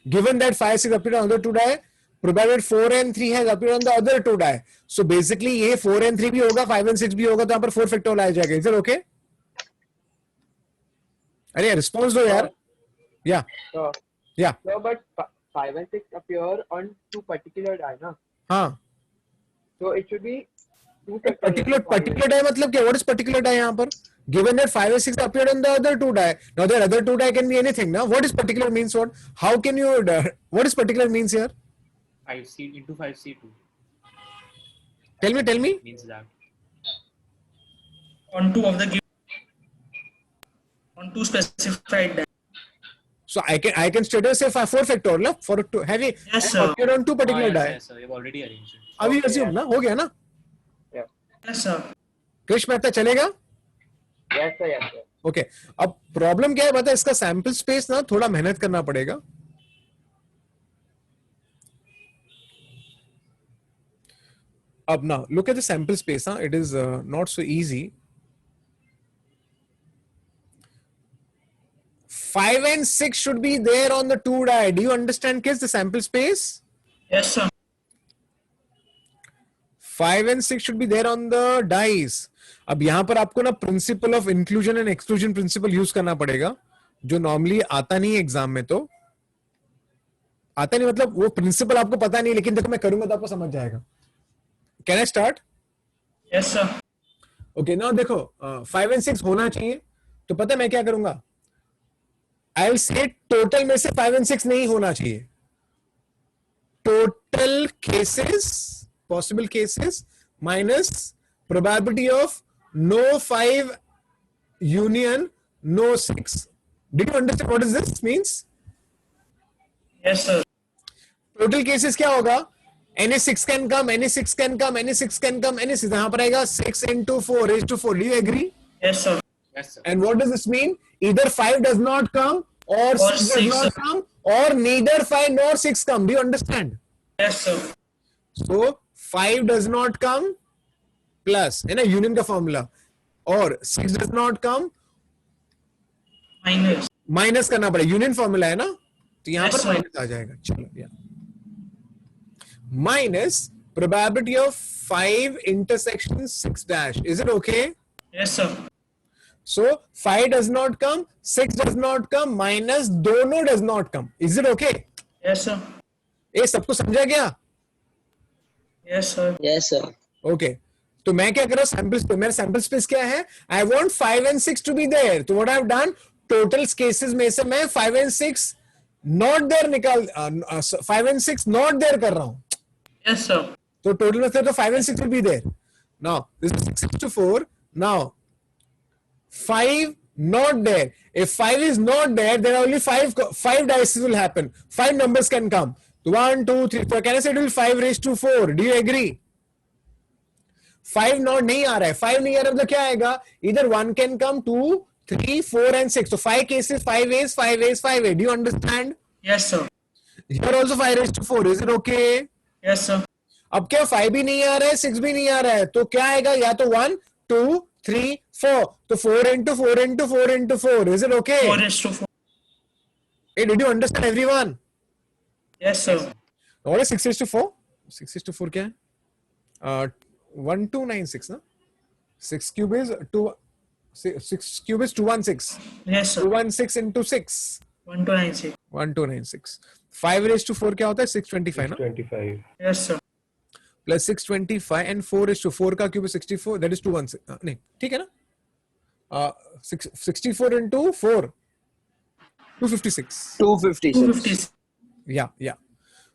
Given that 5 6 appeared on the other 2 die, provided 4 and 3 has appeared on the other 2 die. So basically ये 4 and 3 भी होगा, 5 and 6 भी होगा, तो यहाँ पर 4 factorial आ जाएगा. Is it okay? अरे response दो यार. Yeah. So, Yeah. so but 5 and 6 appear on two particular die, na? हाँ, So it should be two factorial. particular die मतलब क्या? What is particular die यहाँ पर? Given that 5 and 6 appeared on the other two die, now the other two die can be anything. Now, what is particular means what? How can you? What is particular means here? 5C into 5C2 Tell me. means that. On two of the on two specified die. So I can straight away say 4 factorial for two. Have you Yes, sir. appeared on two particular die? Yes, sir. You've already arranged it. अभी assume ना हो गया ना? Yes, sir. Krishna Mehta चलेगा? Yes, sir. Yes, sir. Okay अब problem क्या है बता, इसका सैंपल स्पेस ना थोड़ा मेहनत करना पड़ेगा. अब ना look at the sample space. It is not so easy. 5 and 6 should be there on the two die. Do you understand, kids, the sample space? Yes, sir. 5 and 6 should be there on the dice. अब यहां पर आपको ना principle of inclusion and exclusion principle use करना पड़ेगा, जो normally आता नहीं एग्जाम में. तो आता नहीं मतलब वो प्रिंसिपल आपको पता नहीं, लेकिन देखो मैं करूंगा तो आपको समझ जाएगा. Can I start? Yes, sir. Okay now देखो 5 and 6 होना चाहिए, तो पता है मैं क्या करूंगा? आई विल से टोटल में से 5 and 6 नहीं होना चाहिए. Total cases, possible cases minus probability of no 5 union no 6. Did you understand what is this means? Yes, sir. Total cases क्या होगा? any 6 can come, any 6 can come, any 6 can come, any 6. यहाँ पर आएगा 6 into 4 raised to 4. Do you agree? Yes, sir. Yes, sir. And what does this mean? Either 5 does not come or 6 does not come, or neither 5 nor 6 come. Do you understand? Yes, sir. So 5 does not come plus है ना union का formula, और 6 does not come Minus. Minus करना पड़ेगा. Union formula है ना, तो यहाँ Yes, पर sir. माइनस आ जाएगा. चलो या minus probability of 5 intersection 6 dash. Is it okay? Yes, sir. So 5 does not come, 6 does not come, minus दोनों does not come. Is it okay? Yes, sir. ये सबको समझा गया? Yes, sir. Yes, sir. Okay. तो मैं क्या कर रहा हूँ, सैंपल स्पेस, मेरा सैंपल स्पेस क्या है? I want 5 and 6 to be there. तो what I have done, total cases में से मैं 5 and 6 नॉट देयर निकाल 5 and 6 नॉट देयर कर रहा हूँ. Yes, sir. तो टोटल में से तो 5 and 6 will be there. Now this is 6:4. Now 5 not there. If 5 is not there, then only 5 dice will happen. 5 numbers can come. 1, 2, 3, 4. Can I say it will 5 raised to 4? Do you agree? 5 not नहीं आ रहा है. 5 नहीं आ रहा मतलब क्या आएगा? Either 1 can come, 2, 3, 4 and 6. So 5 cases, 5 A's, 5 A's, 5 A. Do you understand? Yes, sir. Here also 5 raised to 4. Is it okay? Yes, sir. अब क्या 5 भी नहीं आ रहा है, 6 भी नहीं आ रहा है, तो क्या आएगा? या तो 1, 2, 3, 4. तो 4 into 4 into 4 into 4. Is it okay? 4:4. Hey, did you understand everyone? Yes, sir. What is 6:4? 6:4 क्या है? 1296 ना? 6 cube is 2. 6 cube is 216. Yes, sir. 216 into 6. 1296. 1296. 5 raised to 4 क्या होता है? 625 ना? 25. Yes, sir. Plus 625 and 4 raised to 4 का cube is 64. That is 216. नहीं, ठीक है ना? 64 into 4. 256. 256. 256. Yeah.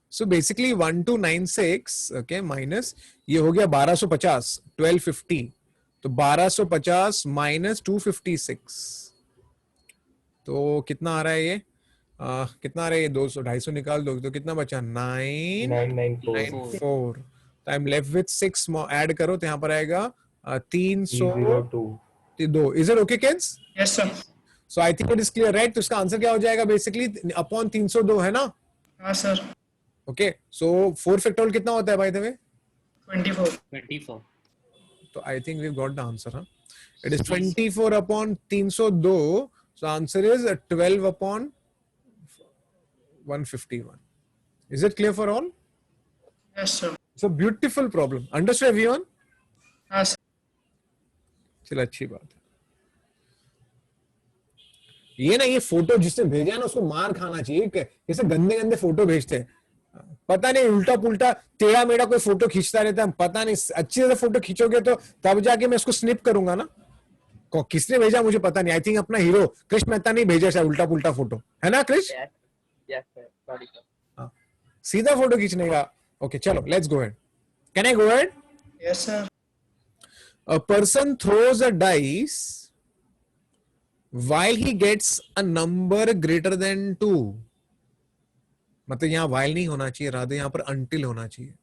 So basically 1296, okay, minus ये हो गया 1250, 1250. तो 1250 minus 256. तो कितना आ रहा है ये? कितना आ रहा है ये? 200, 250 निकाल दो तो कितना बचा? 994. 994. तो I am left with 6 add करो तो यहाँ पर आएगा 302. 302. Is it okay, kids? Yes, sir. So I think it is clear, right? तो इसका आंसर क्या हो जाएगा? बेसिकली अपॉन 302 है ना? हाँ, sir. ओके, सो 4 फैक्टोरियल कितना होता है बाय द वे? 24. 24. तो I think we got the answer. हाँ, it is 24 upon 302. So answer is 12 upon 151. Is it clear for all? Yes, sir. It's a beautiful problem. Understood everyone? हाँ, sir. चलो अच्छी बात है. ये ना, ये फोटो जिसने भेजा है ना उसको मार खाना चाहिए। कैसे गंदे गंदे फोटो भेजते हैं, पता नहीं, उल्टा पुल्टा टेढ़ा मेढ़ा कोई फोटो खींचता रहता है, पता नहीं। अच्छी तरह फोटो खींचोगे तो तब जाके मैं उसको स्निप करूंगा ना। किसने भेजा मुझे पता नहीं, आई थिंक अपना हीरो कृष्ण मेहता ने भेजा शायद उल्टा पुल्टा फोटो, है ना Krishna? Yes, sir. Sorry, sir. सीधा फोटो खींचने का। ओके चलो, let's go ahead. Can I go ahead? Yes, sir. A person throws a dice while he gets a number greater than 2. मतलब यहां while नहीं होना चाहिए, राधे यहां पर until होना चाहिए।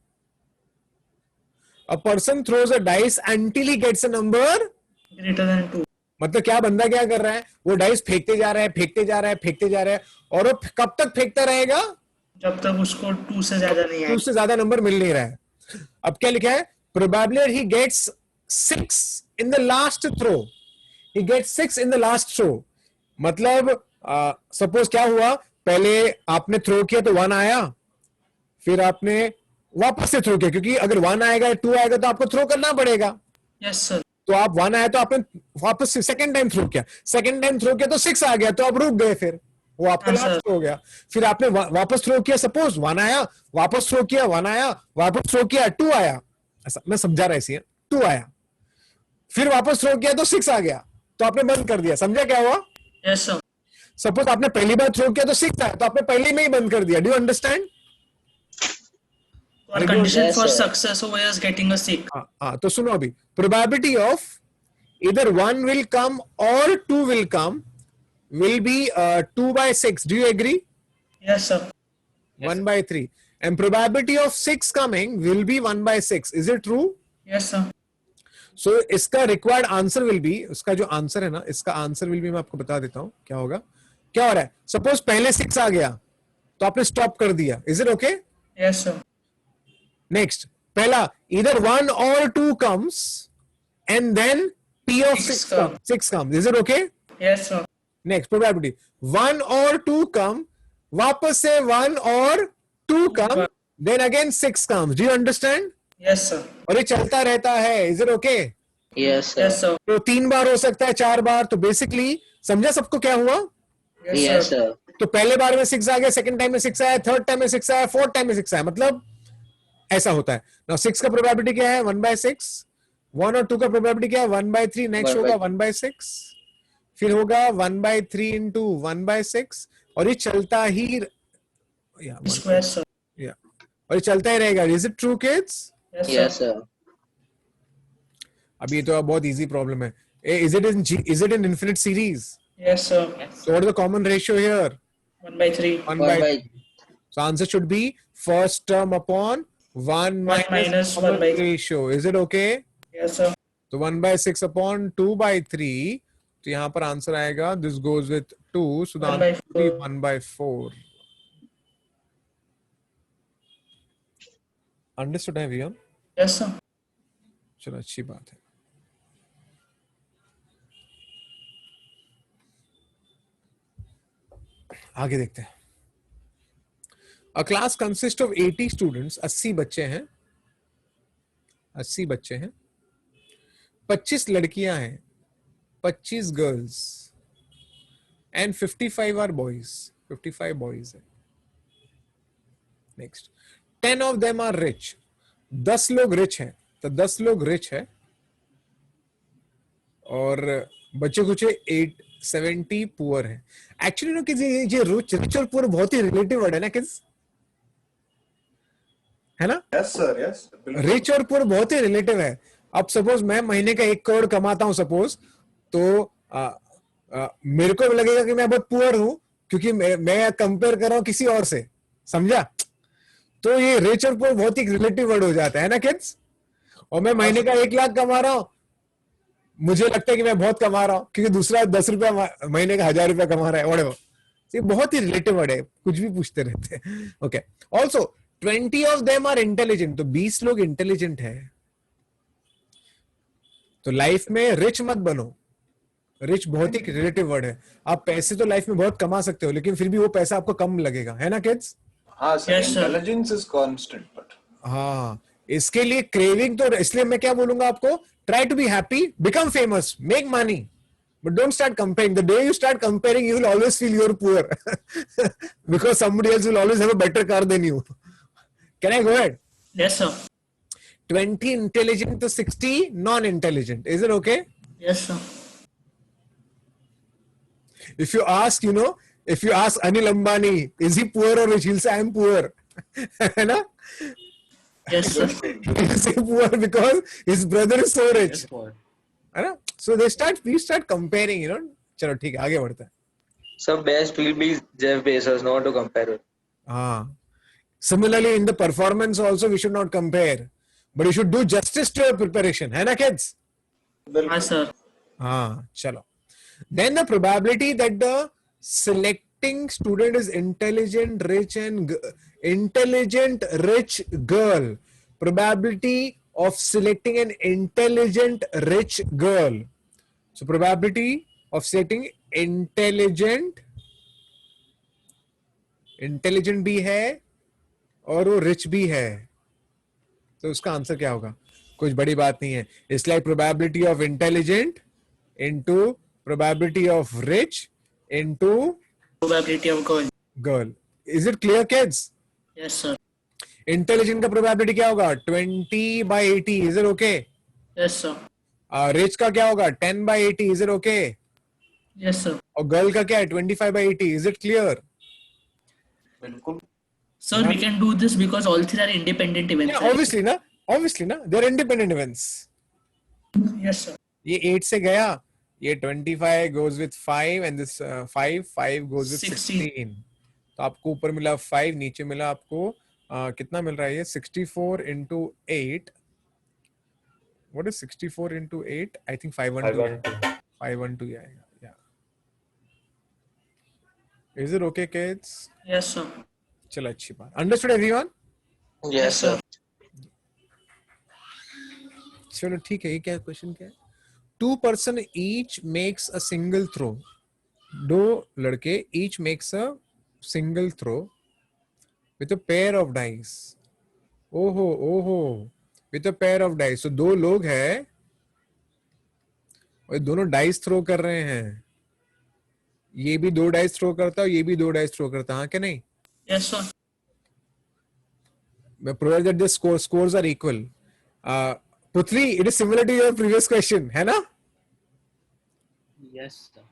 A person throws a dice until he gets a number Greater than 2. मतलब क्या, बंदा क्या कर रहा है, वो डाइस फेंकते जा रहा है, फेंकते जा रहा है, फेंकते जा रहा है, और वो कब तक फेंकता रहेगा? जब तक उसको 2 से ज्यादा नहीं आए। 2 से ज्यादा नंबर मिल नहीं रहा है। अब क्या लिखा है? Probability he gets 6 in the last throw. He gets 6 in the last throw. मतलब सपोज क्या हुआ, पहले आपने थ्रो किया तो 1 आया, फिर आपने वापस से थ्रो किया, क्योंकि अगर 1 आएगा 2 आएगा तो आपको थ्रो करना पड़ेगा। Yes, sir. तो आप 1 आया तो आपने वापस से सेकंड टाइम थ्रो किया, सेकंड टाइम थ्रो किया तो 6 आ गया, तो आप रुक गए, फिर वो आपका हाँ, लास्ट हो गया। फिर आपने वापस थ्रो किया, सपोज 1 आया, वापस थ्रो किया, 1 आया, वापस थ्रो किया, 2 आया, ऐसा मैं समझा रहा है, 2 आया, फिर वापस थ्रो किया तो 6 आ गया, तो आपने बंद कर दिया। समझा क्या हुआ? Yes, sir. सपोज आपने पहली बार थ्रो किया तो 6 आया, तो आपने पहले में ही बंद कर दिया। Do you understand? Our condition Yes, for sir. success over is getting a 6. तो सुनो, अभी probability of either 1 will come or 2 will come will be 2 by 6. Do you agree? Yes, sir. 1 by 3. And probability of 6 coming will be 1 by 6. Is it true? Yes, sir. So इसका required answer will be, उसका जो answer है ना, इसका answer will be मैं आपको बता देता हूं क्या होगा। क्या हो रहा है? सपोज पहले 6 आ गया तो आपने स्टॉप कर दिया। Is it okay? Yes, sir. Next, पहला either 1 or 2 comes and then P of 6 comes. 6 comes. Is it okay? Yes, sir. Next, probability 1 or 2 come, वापस से 1 or 2 come, then again 6 comes. Do you understand? Yes, sir. और ये चलता रहता है। Is it okay? Yes, sir. Yes, sir. तो 3 बार हो सकता है, 4 बार। तो बेसिकली समझा सबको क्या हुआ? Yes, sir. तो पहले बार में 6 आ गया, सेकंड टाइम में 6 आया, थर्ड टाइम में 6 आया, फोर्थ टाइम में 6 आया, मतलब ऐसा होता है। नाउ 6 का प्रोबेबिलिटी क्या है? 1 by 6। 1 और 2 का प्रोबेबिलिटी क्या है? 1 by 3। नेक्स्ट 1 by होगा 1 by 6, फिर होगा 1 by 3 into 1 by 6, और ये चलता ही Square, sir. और ये चलता ही रहेगा। Is it true kids? Yes, sir. Yes, sir. अब ये तो बहुत इजी प्रॉब्लम है। Is it in infinite series? Yes, sir. So what is the common ratio here? 1 by 3. 1 1 by by 3. So answer should be first term upon 1 minus minus 1 by 3. ratio. Is it okay? Yes, sir. तो 1 by 6 upon 2 by 3. तो यहाँ पर answer आएगा, this goes with 2, so the 1 by answer will be 4. 1 by 4. Understood है भैया? Yes, sir. चलो अच्छी बात है। आगे देखते हैं। A class consists of 80 students. 80 बच्चे हैं, 80 बच्चे हैं, 25 लड़कियां हैं, 25 girls, and 55 are boys. 55 boys है। Next, 10 of them are rich. 10 लोग रिच हैं, तो 10 लोग रिच है, और बच्चे कुछ 70 पुअर है। एक्चुअली नो किसी ये रिच और पुअर बहुत ही रिलेटिव वर्ड है ना किस, है ना? Yes sir, yes. रिच और पुअर बहुत ही रिलेटिव है। अब सपोज मैं महीने का 1 करोड़ कमाता हूं सपोज, तो मेरे को लगेगा कि मैं बहुत पुअर हूं, क्योंकि मैं कंपेयर कर रहा हूं किसी और से। समझा? तो ये रिच और पुअर बहुत ही रिलेटिव वर्ड हो जाता है ना किड्स। और मैं महीने का 1 लाख कमा रहा हूं, मुझे लगता है कि मैं बहुत कमा रहा हूं, क्योंकि दूसरा 10 रुपया महीने का 1000 रुपया कमा रहा है। व्हाटएवर, ये बहुत ही रिलेटिव वर्ड है, कुछ भी पूछते रहते हैं। Okay, also 20 of them are intelligent, तो 20 लोग इंटेलिजेंट है। तो लाइफ में रिच मत बनो। रिच बहुत ही रिलेटिव वर्ड है। आप पैसे तो लाइफ में बहुत कमा सकते हो, लेकिन फिर भी वो पैसा आपको कम लगेगा, है ना किड्स? हाँ sir, Yes, sir. Intelligence is constant but हाँ, इसके लिए क्रेविंग तो, इसलिए मैं क्या बोलूंगा आपको, try to be happy, become famous, make money, But don't start comparing. The day you start comparing, you will always feel you're poor because somebody else will always have a better car than you. Can I go ahead? Yes, sir. 20 intelligent to 60 non-intelligent. Is it okay? Yes, sir. If you ask, if you ask Anil Ambani, is he poor or rich? He'll say, I'm poor. Yes, sir. He'll say poor because his brother is so rich. Yes, poor. So we start comparing, चलो ठीक है आगे बढ़ते हैं. So best will be Jeff Bezos, not to compare with. Similarly, in the performance also, we should not compare. But you should do justice to your preparation. है ना kids? Yes, sir. चलो. Then the probability that the selecting student is intelligent, rich girl. Probability of selecting an intelligent, rich girl. So probability of selecting intelligent भी है और वो rich भी है. तो उसका आंसर क्या होगा? कुछ बड़ी बात नहीं है. It's like probability of intelligent into probability of rich into Probability of girl. Is it clear, kids? Yes, sir. Intelligent का probability क्या होगा? 20/80. Is it okay? Yes, sir. Rich का क्या होगा? 10/80. Is it okay? Yes, sir. और girl का क्या है? 25/80. Is it clear? बिल्कुल. Sir, we can do this because all three are independent events. Yeah, obviously ना. They're independent events. Yes, sir. ये 8 से गया. ये 25 goes with 5 and this 5 goes with 16. तो आपको ऊपर मिला 5, नीचे मिला आपको कितना मिल रहा है ये? 64 into 8. What is 64 into 8? I think 512. 512 आएगा. Yeah. Is it okay, kids? Yes, sir. चलो अच्छी बात. Understood everyone? Yes, sir. चलो ठीक है. ये क्या क्वेश्चन क्या है? 2 person each makes a single throw. 2 लड़के each makes a single throw with a pair of dice. ओहो with a pair of dice. So 2 लोग हैं और दोनों डाइस थ्रो कर रहे हैं. ये भी 2 डाइस थ्रो करता है और ये भी 2 डाइस थ्रो करता है. हाँ क्या नहीं? Yes, sir. Provided that the scores are equal. Puthri, it is similar to your previous question, है ना? Yes, sir.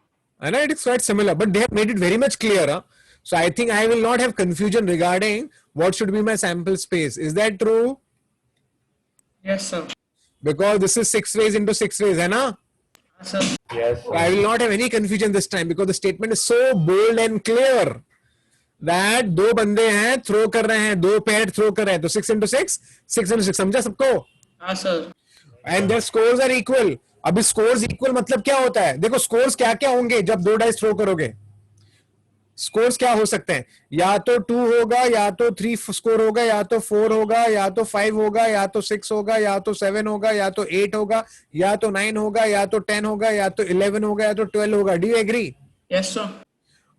I know it is quite similar, but they have made it very much clearer. So I think I will not have confusion regarding what should be my sample space. Is that true? Yes, sir. Because this is 6 ways into 6 ways, है ना? Yes, sir. Yes. So I will not have any confusion this time because the statement is so bold and clear that 2 बंदे हैं throw कर रहे हैं, 2 pair throw कर रहे हैं, तो 6 into 6, 6 into 6. समझा सबको? Yes, sir. And their scores are equal. अभी scores equal मतलब क्या होता है? देखो scores क्या क्या होंगे जब 2 डाइस थ्रो करोगे. स्कोर्स क्या हो सकते हैं? या तो 2 होगा, या तो 3 स्कोर होगा, या तो 4 होगा, या तो 5 होगा, या तो 6 होगा, या तो 7 होगा, या तो 8 होगा, या तो 9 होगा, या तो 10 होगा, या तो 11 होगा, या तो 12 होगा. Do you agree? Yes, sir.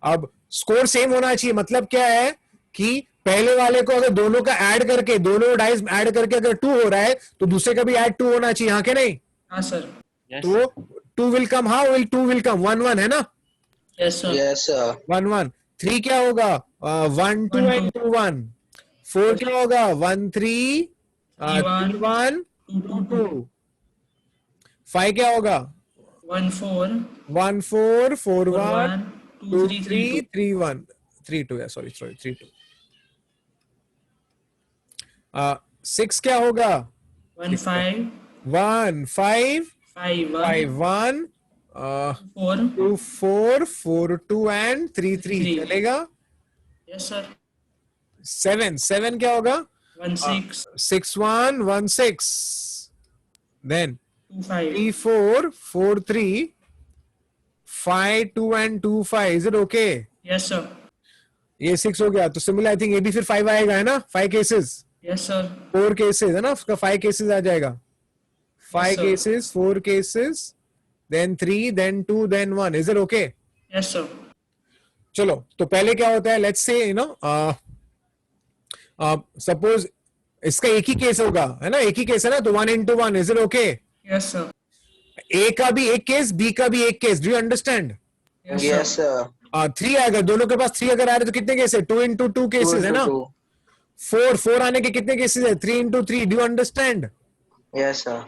अब स्कोर सेम होना चाहिए. मतलब क्या है कि पहले वाले को अगर दोनों का ऐड करके, दोनों डाइस ऐड करके अगर 2 हो रहा है तो दूसरे का भी ऐड 2 होना चाहिए. हाँ क्या नहीं? हाँ, sir. Yes, तो 2 will come. How will 2 will come? 1 1 है ना? Yes, sir. Yes, sir. 1 1. 3 क्या होगा? 1 2 and 2 1. 4 क्या होगा? 1 3 3 1 2 2. 5 क्या होगा? 1 4 1 4 4 1 2 2 3 3 3 1 3 2. Yeah, sorry 3 2. 6 क्या होगा? 1 5 1 5 5 5 1 4. 2 4 4 2 and 3 3. चलेगा? Yes, sir. 7 क्या होगा? 1 6 6 1 1 6. Then 2 5. 3 4 4 3 5 2 and 2 5. Is it okay? Yes, sir. ये 6 हो गया. तो सिमिलर आई थिंक ये भी फिर 5 आएगा है ना? 5 केसेस. Yes, sir. 4 केसेस है ना? उसका 5 केसेस आ जाएगा. 5 sir. cases, 4 cases, then 3, then 2, then 1. Is it okay? Yes, sir. चलो तो पहले क्या होता है? Let's say suppose इसका एक ही केस होगा है ना? एक ही केस है ना? तो 1 into 1. Is it okay? Yes, sir. A का भी एक केस, B का भी एक case. Do you understand? Yes, Yes, sir. sir. 3 आएगा, दोनों के पास 3 अगर आ रहे तो कितने केस है? 2 into 2 2 केसेस है into ना? 2. 4 आने के कितने केसेस है? 3 into 3. Do you understand? Yes, sir.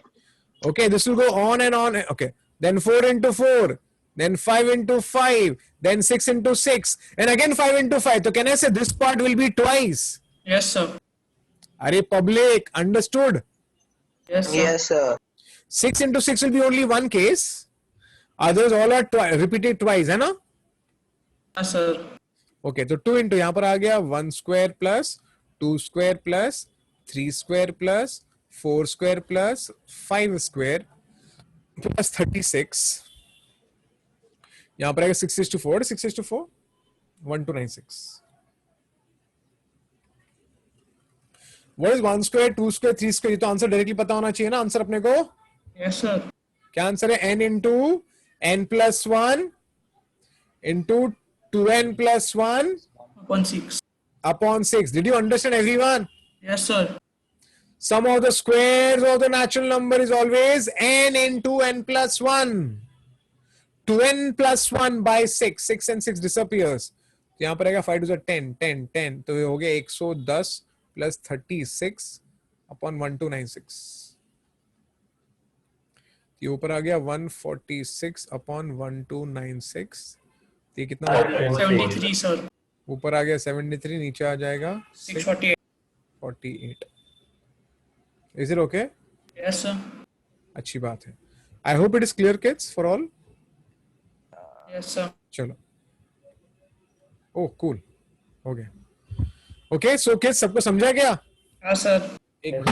Okay, this will go on and on. Okay, then 4 into 4, then 5 into 5, then 6 into 6, and again 5 into 5. So can I say this part will be twice? Yes, sir. Are public? Understood? Yes, sir. Yes, sir. 6 into 6 will be only one case. Others all are repeated twice, है ना? Yes, sir. Okay, तो 2 into यहाँ पर आ गया 1 square plus 2 square plus 3 square plus 4 square plus 5 square plus 36. यहाँ पर आएगा 6:4, 6:4, 1296. What is 1 square, 2 square, 3 square? ये तो आंसर डायरेक्टली पता होना चाहिए ना आंसर अपने को. Yes, sir. क्या आंसर है? n into n plus 1 into 2n plus 1 Upon 6. upon 6. Did you understand, everyone? Yes, sir. Sum of the squares of the natural number is always n into n plus 1. 2n plus 1 by 6. 6 and 6 disappears. तो यहाँ पर आएगा 5 to the 10, 10, 10. तो ये हो गया 110 plus 36 upon 1296. ये ऊपर आ गया 146 upon 1296. ये कितना हो गया? 73, sir. ऊपर आ गया 73, नीचे आ जाएगा 648. 48. Is it okay? Yes, sir. अच्छी बात है. I hope it is clear, kids, for all. Yes, sir. चलो. Oh, cool. हो गया. Okay, so kids, सबको समझा गया? Yes, sir. एक